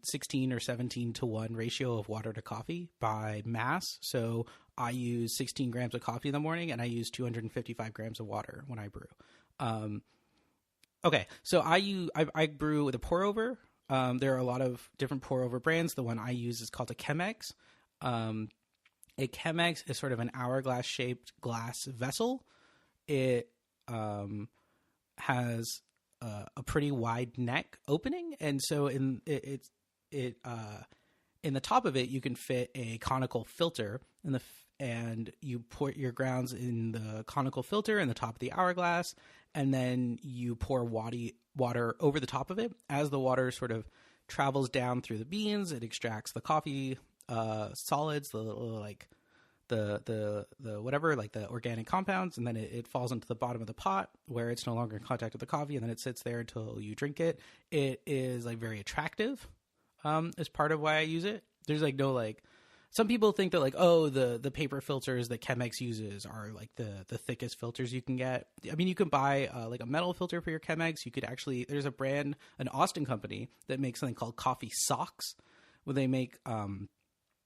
16 or 17 to 1 ratio of water to coffee by mass. So I use 16 grams of coffee in the morning, and I use 255 grams of water when I brew. Okay, so I brew with a pour over. There are a lot of different pour over brands. The one I use is called a Chemex. A Chemex is sort of an hourglass shaped glass vessel. It has a pretty wide neck opening, and so in the top of it you can fit a conical filter, and you pour your grounds in the conical filter in the top of the hourglass, and then you pour water over the top of it. As the water sort of travels down through the beans, it extracts the coffee solids, the whatever, like the organic compounds, and then it falls into the bottom of the pot where it's no longer in contact with the coffee, and then it sits there until you drink it. It is like very attractive, is part of why I use it. There's like no like, some people think that like, oh, the paper filters that Chemex uses are like the thickest filters you can get. I mean, you can buy like a metal filter for your Chemex. You could actually, there's a brand, an Austin company that makes something called coffee socks, where they make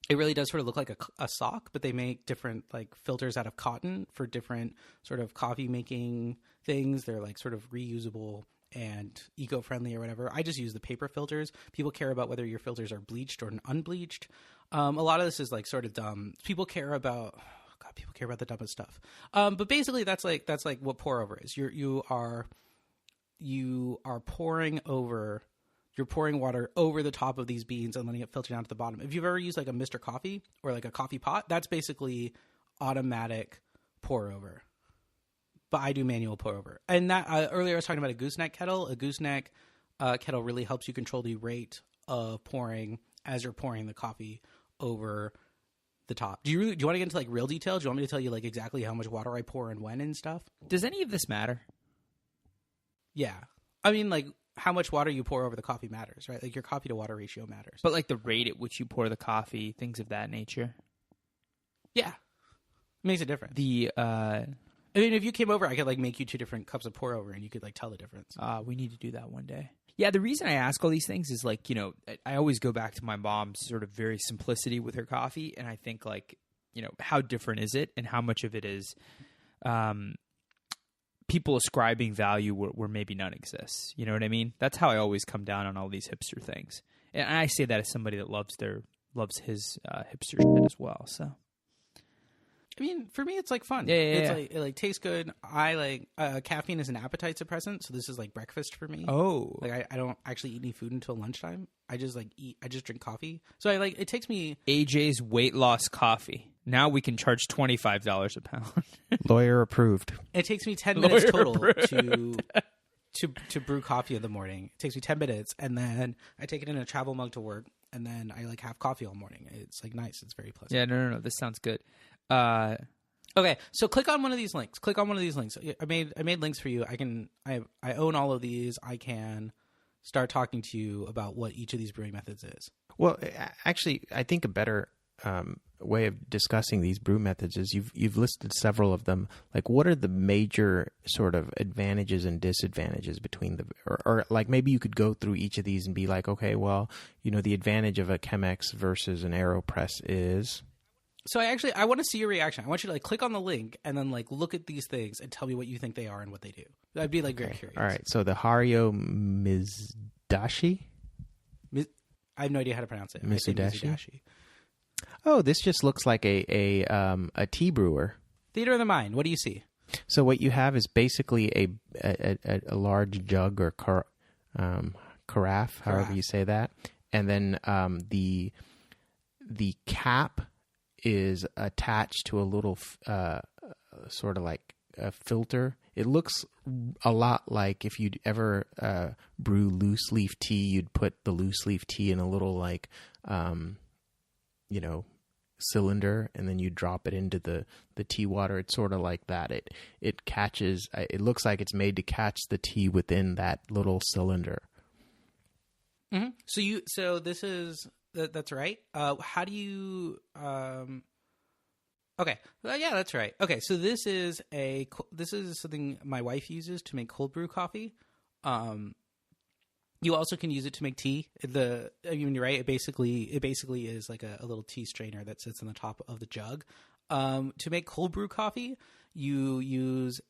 it really does sort of look like a sock, but they make different like filters out of cotton for different sort of coffee making things. They're like sort of reusable and eco-friendly or whatever. I just use the paper filters. People care about whether your filters are bleached or unbleached. A lot of this is like sort of dumb. People care about the dumbest stuff. But basically that's like what pour over is. You are pouring over. You're pouring water over the top of these beans and letting it filter down to the bottom. If you've ever used like a Mr. Coffee or like a coffee pot, that's basically automatic pour over. But I do manual pour over. And that earlier I was talking about a goose-neck kettle. A goose-neck kettle really helps you control the rate of pouring as you're pouring the coffee over the top. Do you want to get into like real detail? Do you want me to tell you like exactly how much water I pour and when and stuff? Does any of this matter? Yeah. I mean, like, how much water you pour over the coffee matters, right? Like your coffee to water ratio matters. But like the rate at which you pour the coffee, things of that nature. Yeah. It makes a difference. I mean, if you came over, I could like make you 2 different cups of pour over and you could like tell the difference. We need to do that one day. Yeah, the reason I ask all these things is like, you know, I always go back to my mom's sort of very simplicity with her coffee, and I think like, you know, how different is it and how much of it is people ascribing value where maybe none exists. You know what I mean? That's how I always come down on all these hipster things. And I say that as somebody that loves his hipster shit as well. So, I mean, for me, it's like fun. Yeah. Like, it like tastes good. I like caffeine is an appetite suppressant, so this is like breakfast for me. Oh, like I don't actually eat any food until lunchtime. I just drink coffee. So it takes me AJ's weight loss coffee. Now we can charge $25 a pound. Lawyer approved. It takes me 10 minutes total to brew coffee in the morning. It takes me 10 minutes, and then I take it in a travel mug to work, and then I like have coffee all morning. It's like nice. It's very pleasant. Yeah, no. This sounds good. Okay, so click on one of these links. I made links for you. I own all of these. I can start talking to you about what each of these brewing methods is. Well, actually, I think a better way of discussing these brew methods is you've listed several of them. Like, what are the major sort of advantages and disadvantages between or like maybe you could go through each of these and be like, okay, well, you know, the advantage of a Chemex versus an AeroPress is. So I want to see your reaction. I want you to like click on the link and then like look at these things and tell me what you think they are and what they do. I'd be like very curious. All right. So the Hario Mizudashi. I have no idea how to pronounce it. Mizudashi. Oh, this just looks like a tea brewer. Theater of the mind. What do you see? So what you have is basically a large jug or carafe, however you say that, and then the cap is attached to a little sort of like filter. It looks a lot like if you'd ever brew loose leaf tea, you'd put the loose leaf tea in a little like, cylinder, and then you drop it into the tea water. It's sort of like that. It catches. It looks like it's made to catch the tea within that little cylinder. Mm-hmm. So this is that's right. How do you? Okay, yeah, that's right. Okay, so this is something my wife uses to make cold brew coffee. You also can use it to make tea. You're right. It basically is like a little tea strainer that sits on the top of the jug. To make cold brew coffee, you use.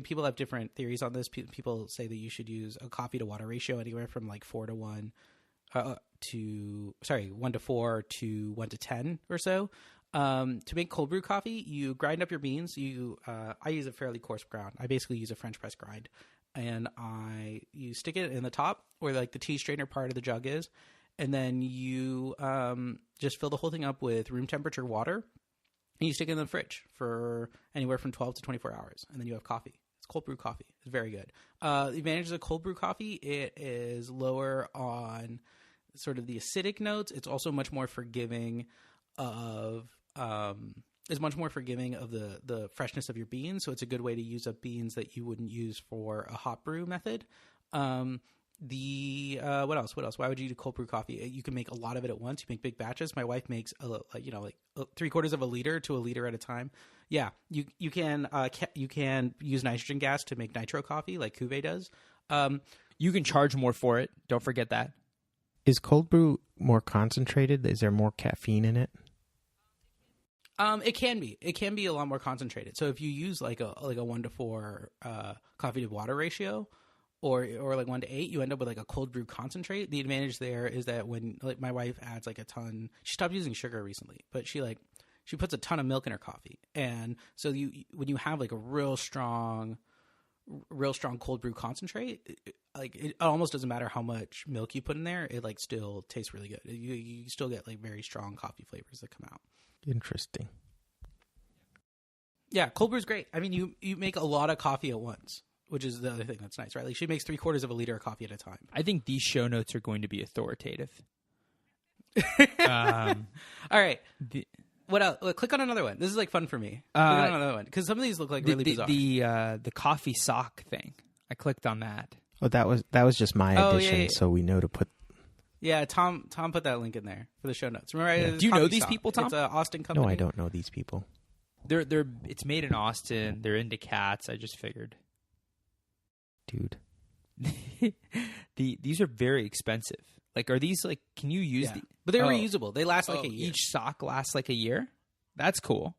People have different theories on this. People say that you should use a coffee to water ratio anywhere from like 4 to 1, 1 to 4 to 1 to 10 or so. To make cold brew coffee, you grind up your beans. I use a fairly coarse ground. I basically use a French press grind. And you stick it in the top where like the tea strainer part of the jug is, and then you just fill the whole thing up with room temperature water, and you stick it in the fridge for anywhere from 12 to 24 hours, and then you have coffee. It's cold brew coffee. It's very good. The advantages of cold brew coffee: it is lower on sort of the acidic notes. It's also much more forgiving of the freshness of your beans. So it's a good way to use up beans that you wouldn't use for a hot brew method. What else? Why would you do cold brew coffee? You can make a lot of it at once. You make big batches. My wife makes like 3/4 of a liter to a liter at a time. Yeah. You can use nitrogen gas to make nitro coffee like Cuvée does. You can charge more for it. Don't forget that. Is cold brew more concentrated? Is there more caffeine in it? It can be. It can be a lot more concentrated. So if you use like a 1 to 4 coffee to water ratio, or like 1 to 8, you end up with like a cold brew concentrate. The advantage there is that when like my wife adds like a ton, she stopped using sugar recently, but she puts a ton of milk in her coffee, and so when you have like a real strong cold brew concentrate, it almost doesn't matter how much milk you put in there. It like still tastes really good. You still get like very strong coffee flavors that come out. Interesting. Yeah, cold brew is great. I mean, you make a lot of coffee at once, which is the other thing that's nice, right? Like she makes 3/4 of a liter of coffee at a time. I think these show notes are going to be authoritative. All right. What else? Click on another one. This is like fun for me. Click on another one because some of these look like really bizarre. The coffee sock thing. I clicked on that. Oh, that was just my addition, yeah. So we know to put. Yeah, Tom put that link in there for the show notes. Remember, Do you know these people, Tom? It's an Austin company. No, I don't know these people. It's made in Austin. They're into cats. I just figured. Dude. These are very expensive. Like, are these like? Can you use these? But they're reusable. They last like a year. Each sock lasts like a year. That's cool.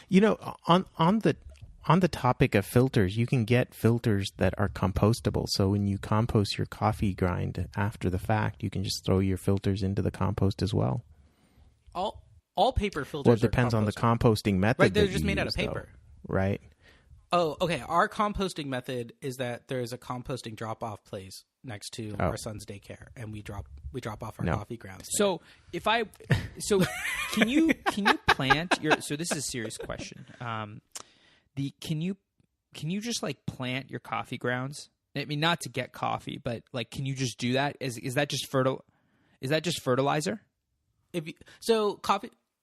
You know, on the topic of filters, you can get filters that are compostable. So when you compost your coffee grind after the fact, you can just throw your filters into the compost as well. All paper filters. Well, it depends on the composting method. Right, they're just made out of paper. Though, right. Oh, okay. Our composting method is that there is a composting drop-off place next to our son's daycare, and we drop off our coffee grounds there. So can you plant your? So this is a serious question. Can you just like plant your coffee grounds? I mean, not to get coffee, but like, can you just do that? Is that just fertilizer?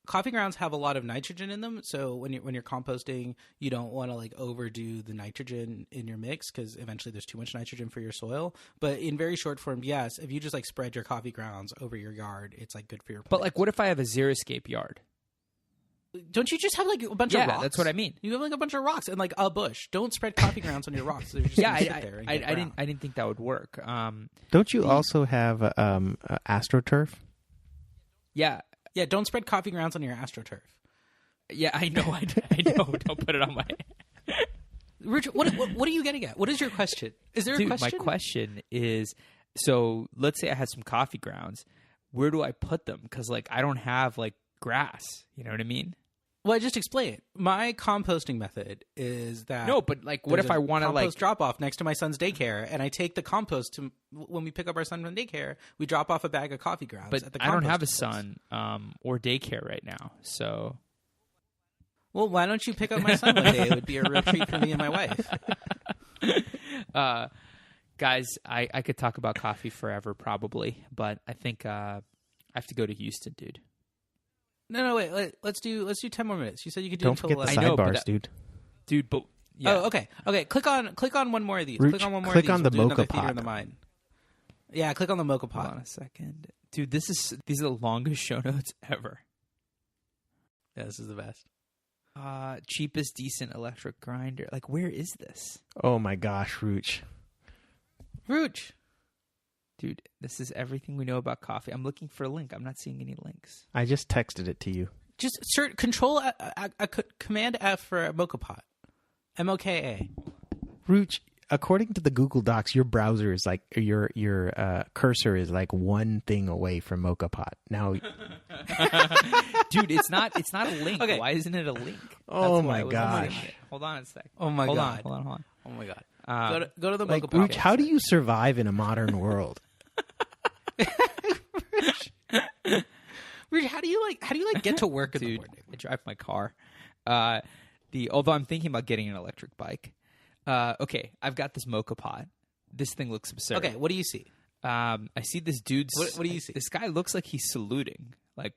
Coffee grounds have a lot of nitrogen in them, so when you're composting, you don't want to like overdo the nitrogen in your mix because eventually there's too much nitrogen for your soil. But in very short form, yes, if you just like spread your coffee grounds over your yard, it's like good for your plants. But like, what if I have a xeriscape yard? Don't you just have like a bunch of rocks? Yeah, that's what I mean. You have like a bunch of rocks and like a bush. Don't spread coffee grounds on your rocks. Just I didn't think that would work. Don't you also have AstroTurf? Yeah. Yeah, don't spread coffee grounds on your AstroTurf. Yeah, I know. I know. Don't put it on my. Richard, what are you getting at? What is your question? Is there a question? My question is: so let's say I had some coffee grounds. Where do I put them? Because like I don't have like grass. You know what I mean? Well, I just explained it. My composting method is that no, but like, what if I want to like drop off next to my son's daycare, and I take the compost to when we pick up our son from daycare, we drop off a bag of coffee grounds. But at the I don't have a place. son or daycare right now, so. Well, why don't you pick up my son one day? It would be a real treat for me and my wife. Guys, I could talk about coffee forever probably, but I think I have to go to Houston, dude. No, wait. Let's do 10 more minutes. You said you could do. Don't forget the sidebars, dude. But yeah. Oh, okay. Click on one more of these. Click on one more. Click on the Moka Pot. Yeah, click on the Moka Pot. Hold on a second, dude. These are the longest show notes ever. Yeah, this is the best. Cheapest decent electric grinder. Like, where is this? Oh my gosh, Ruch. Dude, this is everything we know about coffee. I'm looking for a link. I'm not seeing any links. I just texted it to you. Just search Command F for Moka Pot. MOKA. Ruch, according to the Google Docs, your browser is like your cursor is like one thing away from Moka Pot. Now, dude, it's not a link. Okay. Why isn't it a link? Oh my gosh! Hold on a sec. Oh my god! Hold on. Oh my god! Go to the Moka Pot. Ruch, how do you survive in a modern world? Ruch, how do you get to work in the morning? I drive my car. Although I'm thinking about getting an electric bike. Okay, I've got this Moka Pot. This thing looks absurd. Okay, what do you see? I see this dude's... What do you see? This guy looks like he's saluting, like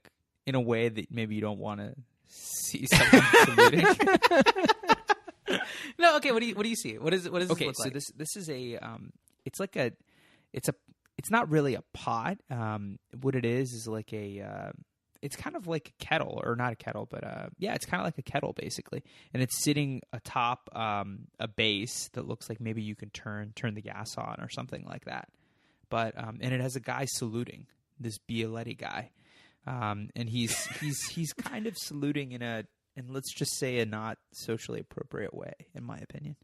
in a way that maybe you don't want to see someone saluting. No, okay. What do you see? What is this okay, look so like? this is a it's not really a pot. What it is like it's kind of like a kettle, or not a kettle, but it's kind of like a kettle basically, and it's sitting atop a base that looks like maybe you can turn the gas on or something like that. But and it has a guy saluting, this Bialetti guy, and he's kind of saluting in let's just say a not socially appropriate way, in my opinion.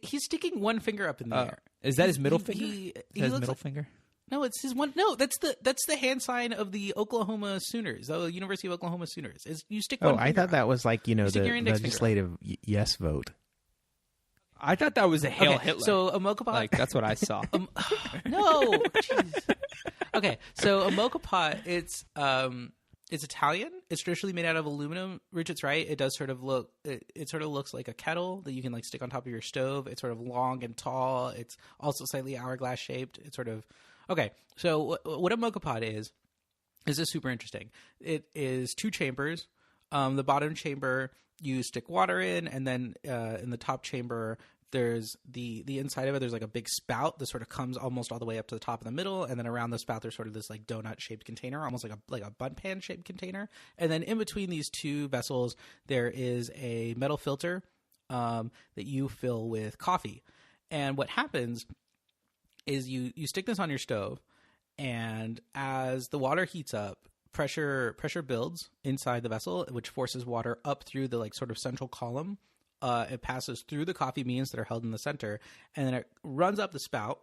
He's sticking one finger up in the air. Is that his middle finger? He his looks middle like, finger? No, it's his one. No, that's the hand sign of the Oklahoma Sooners, the University of Oklahoma Sooners. You stick one. I thought that was like the legislative yes vote. I thought that was a Hail Hitler. So a Moka Pot, like that's what I saw. No, jeez. Okay, so a Moka Pot, it's Italian. It's traditionally made out of aluminum. Ruchit's right. It does sort of look. It sort of looks like a kettle that you can like stick on top of your stove. It's sort of long and tall. It's also slightly hourglass shaped. It's sort of okay. So what a Moka Pot is this super interesting. It is 2 chambers. The bottom chamber you stick water in, and then in the top chamber there's the inside of it. There's like a big spout that sort of comes almost all the way up to the top in the middle, and then around the spout there's sort of this like donut shaped container, almost like a bun pan shaped container. And then in between these 2 vessels there is a metal filter that you fill with coffee. And what happens is you stick this on your stove, and as the water heats up, pressure builds inside the vessel, which forces water up through the like sort of central column. It passes through the coffee beans that are held in the center, and then it runs up the spout,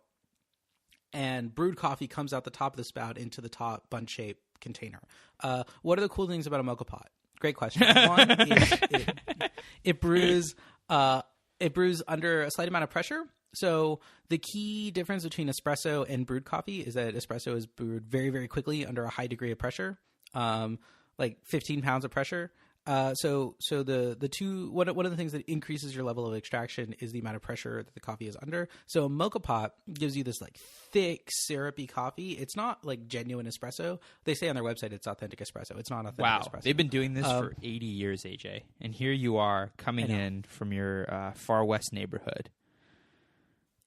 and brewed coffee comes out the top of the spout into the top bun-shaped container. What are the cool things about a Moka Pot? Great question. One is it brews under a slight amount of pressure. So the key difference between espresso and brewed coffee is that espresso is brewed very, very quickly under a high degree of pressure, like 15 pounds of pressure. So the two, one of the things that increases your level of extraction is the amount of pressure that the coffee is under. So a Moka Pot gives you this like thick syrupy coffee. It's not like genuine espresso. They say on their website it's authentic espresso. It's not authentic espresso. They've been doing this for 80 years, AJ. And here you are coming in from your far west neighborhood.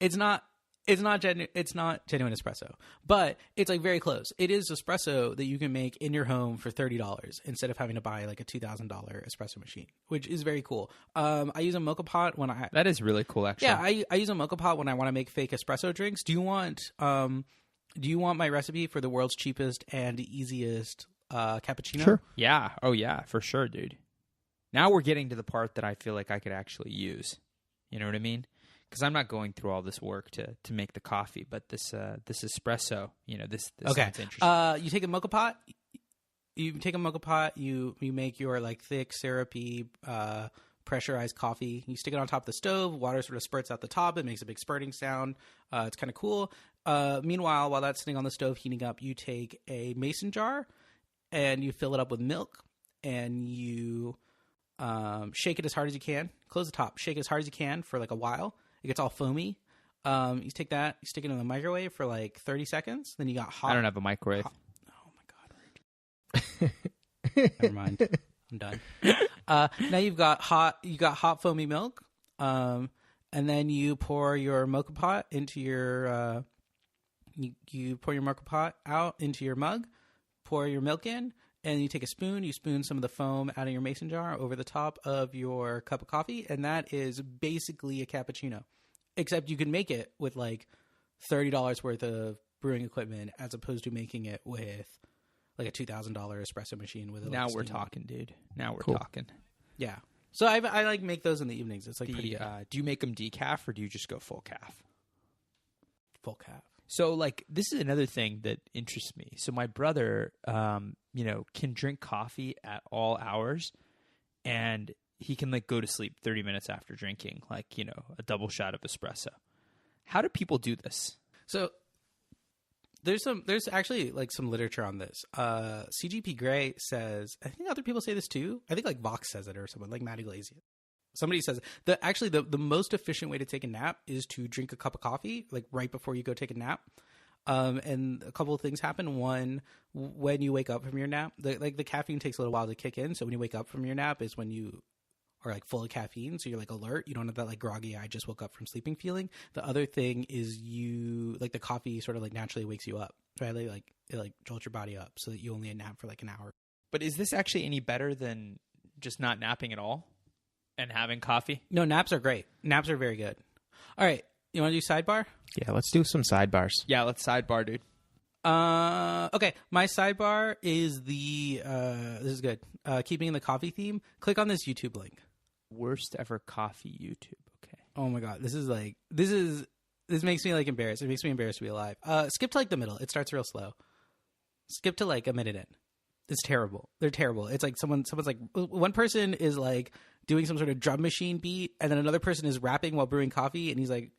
It's not genuine espresso, but it's like very close. It is espresso that you can make in your home for $30 instead of having to buy like a $2,000 espresso machine, which is very cool. I use a Moka Pot when that is really cool, actually. Yeah, I use a Moka Pot when I want to make fake espresso drinks. Do you want my recipe for the world's cheapest and easiest cappuccino? Sure. Yeah. Oh yeah, for sure, dude. Now we're getting to the part that I feel like I could actually use. You know what I mean? Because I'm not going through all this work to make the coffee, but this espresso, this okay. Sounds interesting. You take a Moka Pot. You make your like thick, syrupy, pressurized coffee. You stick it on top of the stove. Water sort of spurts out the top. It makes a big spurting sound. It's kind of cool. Meanwhile, while that's sitting on the stove heating up, you take a mason jar and you fill it up with milk, and you Shake it as hard as you can. Close the top. Shake it as hard as you can for like a while. It gets all foamy. You take that, you stick it in the microwave for like 30 seconds. Then you got hot. I don't have a microwave. Oh my god! Never mind. I'm done. Now you've got hot foamy milk. And then you pour your Moka Pot into your. You pour your Moka Pot out into your mug. Pour your milk in. And you take a spoon, you spoon some of the foam out of your mason jar over the top of your cup of coffee, and that is basically a cappuccino. Except you can make it with like $30 worth of brewing equipment as opposed to making it with like a $2,000 espresso machine with a Now we're talking, dude. Now we're talking. Yeah. So I like make those in the evenings. It's like pretty good. Do you make them decaf or do you just go full calf? Full calf. So, like, this is another thing that interests me. So my brother, can drink coffee at all hours, and he can, like, go to sleep 30 minutes after drinking, like, a double shot of espresso. How do people do this? So there's actually, like, some literature on this. CGP Grey says, I think other people say this too. I think, like, Vox says it or someone, like Matt Iglesias. Somebody says that actually the most efficient way to take a nap is to drink a cup of coffee, like right before you go take a nap. And a couple of things happen. One, when you wake up from your nap, the caffeine takes a little while to kick in. So when you wake up from your nap is when you are like full of caffeine. So you're like alert. You don't have that like groggy, I just woke up from sleeping feeling. The other thing is the coffee sort of like naturally wakes you up, right? It jolts your body up so that you only nap for like an hour. But is this actually any better than just not napping at all? And having coffee? No, naps are great. Naps are very good. All right. You want to do sidebar? Yeah, let's do some sidebars. Yeah, let's sidebar, dude. Okay. My sidebar is this is good. Keeping in the coffee theme. Click on this YouTube link. Worst ever coffee YouTube. Okay. Oh my God. This makes me like embarrassed. It makes me embarrassed to be alive. Skip to like the middle. It starts real slow. Skip to like a minute in. It's terrible. They're terrible. It's like someone's like, one person is like doing some sort of drum machine beat, and then another person is rapping while brewing coffee, and he's like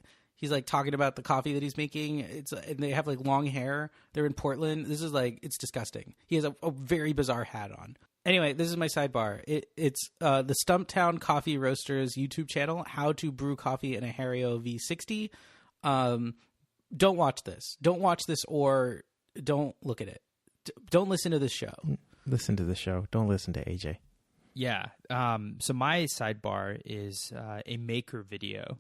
talking about the coffee that he's making. And they have like long hair. They're in Portland. This is like, it's disgusting. He has a very bizarre hat on. Anyway, this is my sidebar. It's the Stumptown Coffee Roasters YouTube channel, How to Brew Coffee in a Hario V60. Don't watch this. Don't watch this or don't look at it. Don't listen to this show. Listen to the show. Don't listen to AJ. Yeah. So my sidebar is a maker video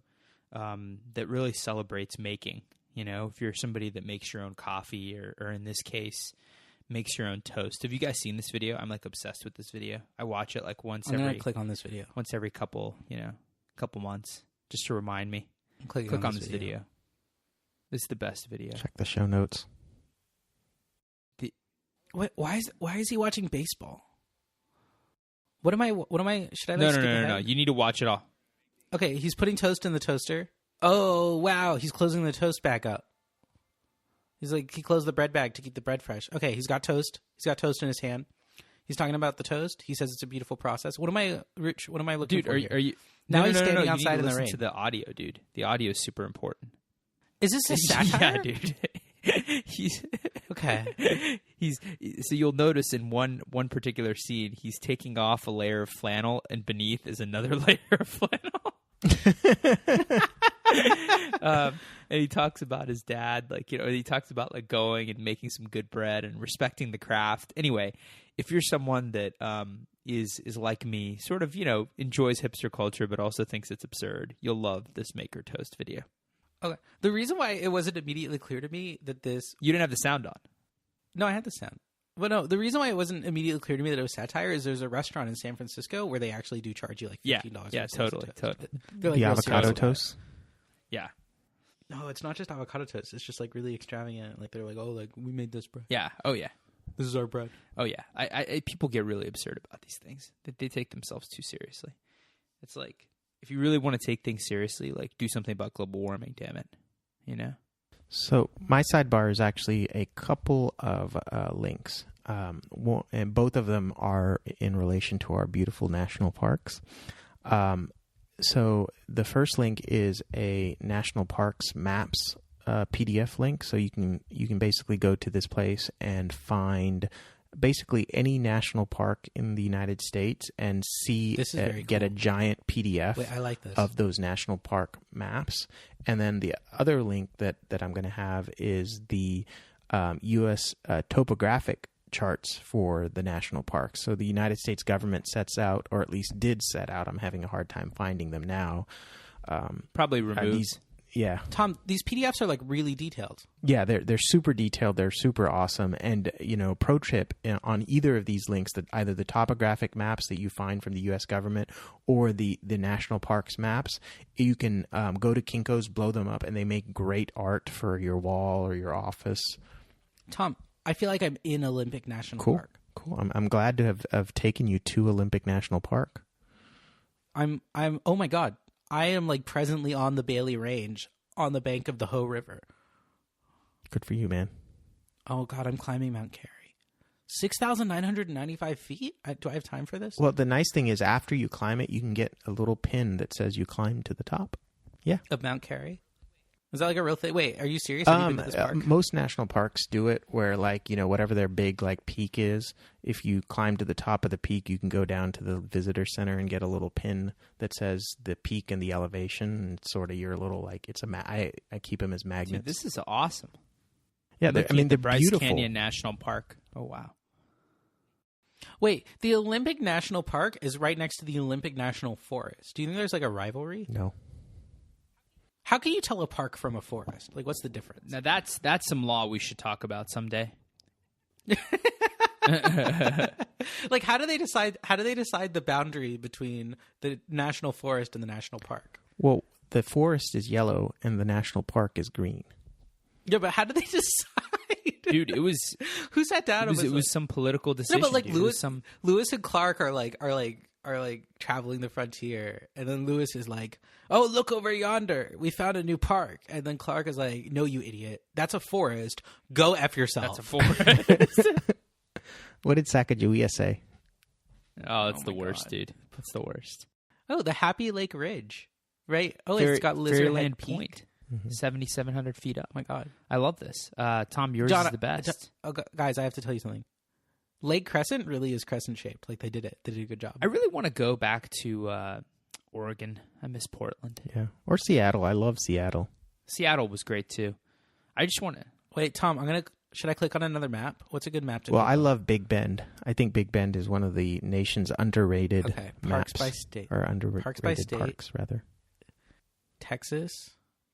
that really celebrates making. If you're somebody that makes your own coffee or in this case, makes your own toast. Have you guys seen this video? I'm like obsessed with this video. I watch it like I'm gonna click on this video. Once every couple months just to remind me. Click on this video. This is the best video. Check the show notes. Why is he watching baseball? Should I skip ahead? No. You need to watch it all. Okay, he's putting toast in the toaster. Oh, wow. He's closing the toast bag up. He closed the bread bag to keep the bread fresh. Okay, he's got toast. He's got toast in his hand. He's talking about the toast. He says it's a beautiful process. What am I looking dude, for? Are you now he's standing outside in the rain. Listen to the audio, dude. The audio is super important. Is this a satire? Yeah, dude. He's okay. So you'll notice in one particular scene, he's taking off a layer of flannel, and beneath is another layer of flannel. And he talks about his dad, he talks about like going and making some good bread and respecting the craft. Anyway, if you're someone that is like me, sort of enjoys hipster culture but also thinks it's absurd, you'll love this Maker Toast video. Okay. The reason why it wasn't immediately clear to me that this... You didn't have the sound on. No, I had the sound. But no, the reason why it wasn't immediately clear to me that it was satire is there's a restaurant in San Francisco where they actually do charge you like $15. Yeah, totally. They're like the avocado toast? Yeah. No, it's not just avocado toast. It's just like really extravagant. Like they're like, oh, like we made this bread. Yeah. Oh, yeah. This is our bread. Oh, yeah. I people get really absurd about these things. They take themselves too seriously. It's like, if you really want to take things seriously, like do something about global warming, damn it. So my sidebar is actually a couple of links, and both of them are in relation to our beautiful national parks. So the first link is a national parks maps PDF link. So you can basically go to this place and find basically any national park in the United States and get a giant PDF Wait, I like this. of those national park maps. And then the other link that I'm going to have is the U.S. Topographic charts for the national parks. So the United States government sets out, or at least did set out, I'm having a hard time finding them now. Probably removed. Yeah. Tom, these PDFs are like really detailed. Yeah, they're super detailed. They're super awesome. And, pro tip on either of these links, that either the topographic maps that you find from the U.S. government or the national parks maps, you can go to Kinko's, blow them up, and they make great art for your wall or your office. Tom, I feel like I'm in Olympic National Park. Cool. I'm glad to have taken you to Olympic National Park. Oh my God. I am like presently on the Bailey Range on the bank of the Ho River. Good for you, man. Oh God, I'm climbing Mount Carey. 6,995 feet? Do I have time for this? Well, the nice thing is after you climb it, you can get a little pin that says you climbed to the top. Yeah. Of Mount Carey? Is that like a real thing? Wait, are you serious? Have you been to this park? Most national parks do it where whatever their big peak is, if you climb to the top of the peak, you can go down to the visitor center and get a little pin that says the peak and the elevation. And it's sort of your little it's I keep them as magnets. Dude, this is awesome. Yeah, they're Bryce beautiful. Canyon National Park. Oh, wow. Wait, the Olympic National Park is right next to the Olympic National Forest. Do you think there's like a rivalry? No. How can you tell a park from a forest? Like, what's the difference? Now that's some law we should talk about someday. Like, how do they decide the boundary between the national forest and the national park? Well, the forest is yellow and the national park is green. Yeah, but how do they decide? Dude, it was who sat down? It was some political decision. No, but like dude. Lewis and Clark are traveling the frontier, and then Lewis is like, "Oh, look over yonder, we found a new park." And then Clark is like, "No, you idiot, that's a forest. Go F yourself." That's a forest. What did Sacagawea say? Oh, it's the worst, dude. That's the worst. Oh, the Happy Lake Ridge, right? Oh, it's got Lizardland Point. Peak. 7,700 feet up. Oh my God, I love this. Tom, yours John, is the best. Guys, I have to tell you something. Lake Crescent really is crescent shaped. Like, they did it. They did a good job. I really want to go back to Oregon. I miss Portland. Yeah, or Seattle. I love Seattle. Seattle was great too. I just want to. Wait, Tom, should I click on another map? What's a good map to Well, I love Big Bend. I think Big Bend is one of the nation's underrated parks maps. by state. Or underrated Parks by state. Parks, rather. Texas,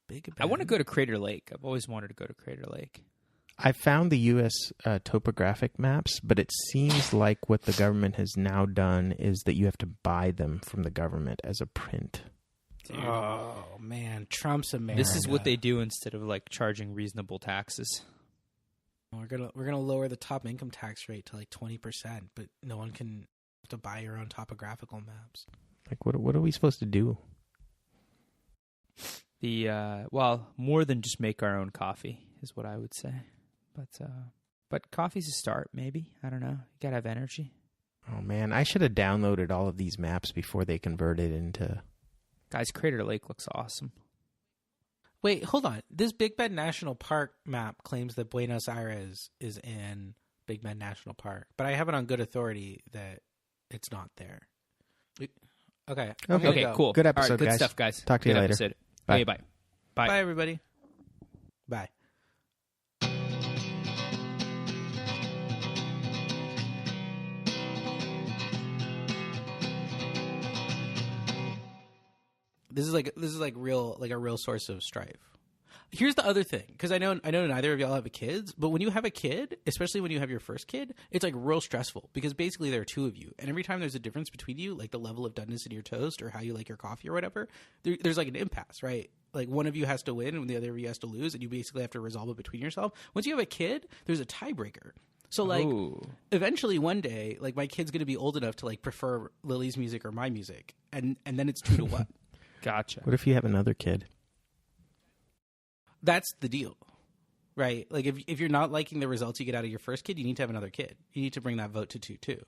Big Bend. I want to go to Crater Lake. I've always wanted to go to Crater Lake. I found the U.S. Topographic maps, but it seems like what the government has now done is that you have to buy them from the government as a print. Dude. Oh, man. Trump's America. This is what they do instead of charging reasonable taxes. We're gonna lower the top income tax rate to 20%, but no one can have to buy your own topographical maps. What are we supposed to do? More than just make our own coffee is what I would say. But coffee's a start, maybe. I don't know. You gotta have energy. Oh man, I should have downloaded all of these maps before they converted into. Guys, Crater Lake looks awesome. Wait, hold on. This Big Bend National Park map claims that Buenos Aires is in Big Bend National Park, but I have it on good authority that it's not there. Okay. Okay, cool. Good episode, all right, good guys. Stuff, guys. Talk to you later. Episode. Bye. Okay, bye. Bye. Bye, everybody. Bye. This is a real source of strife. Here's the other thing, because I know neither of y'all have kids, but when you have a kid, especially when you have your first kid, it's real stressful because basically there are two of you, and every time there's a difference between you, like the level of doneness in your toast or how you like your coffee or whatever, there's an impasse, right? Like one of you has to win and the other of you has to lose, and you basically have to resolve it between yourself. Once you have a kid, there's a tiebreaker. So eventually one day, my kid's going to be old enough to prefer Lily's music or my music, and then it's 2-1. Gotcha. What if you have another kid? That's the deal, right? If you're not liking the results you get out of your first kid, you need to have another kid. You need to bring that vote to 2-2.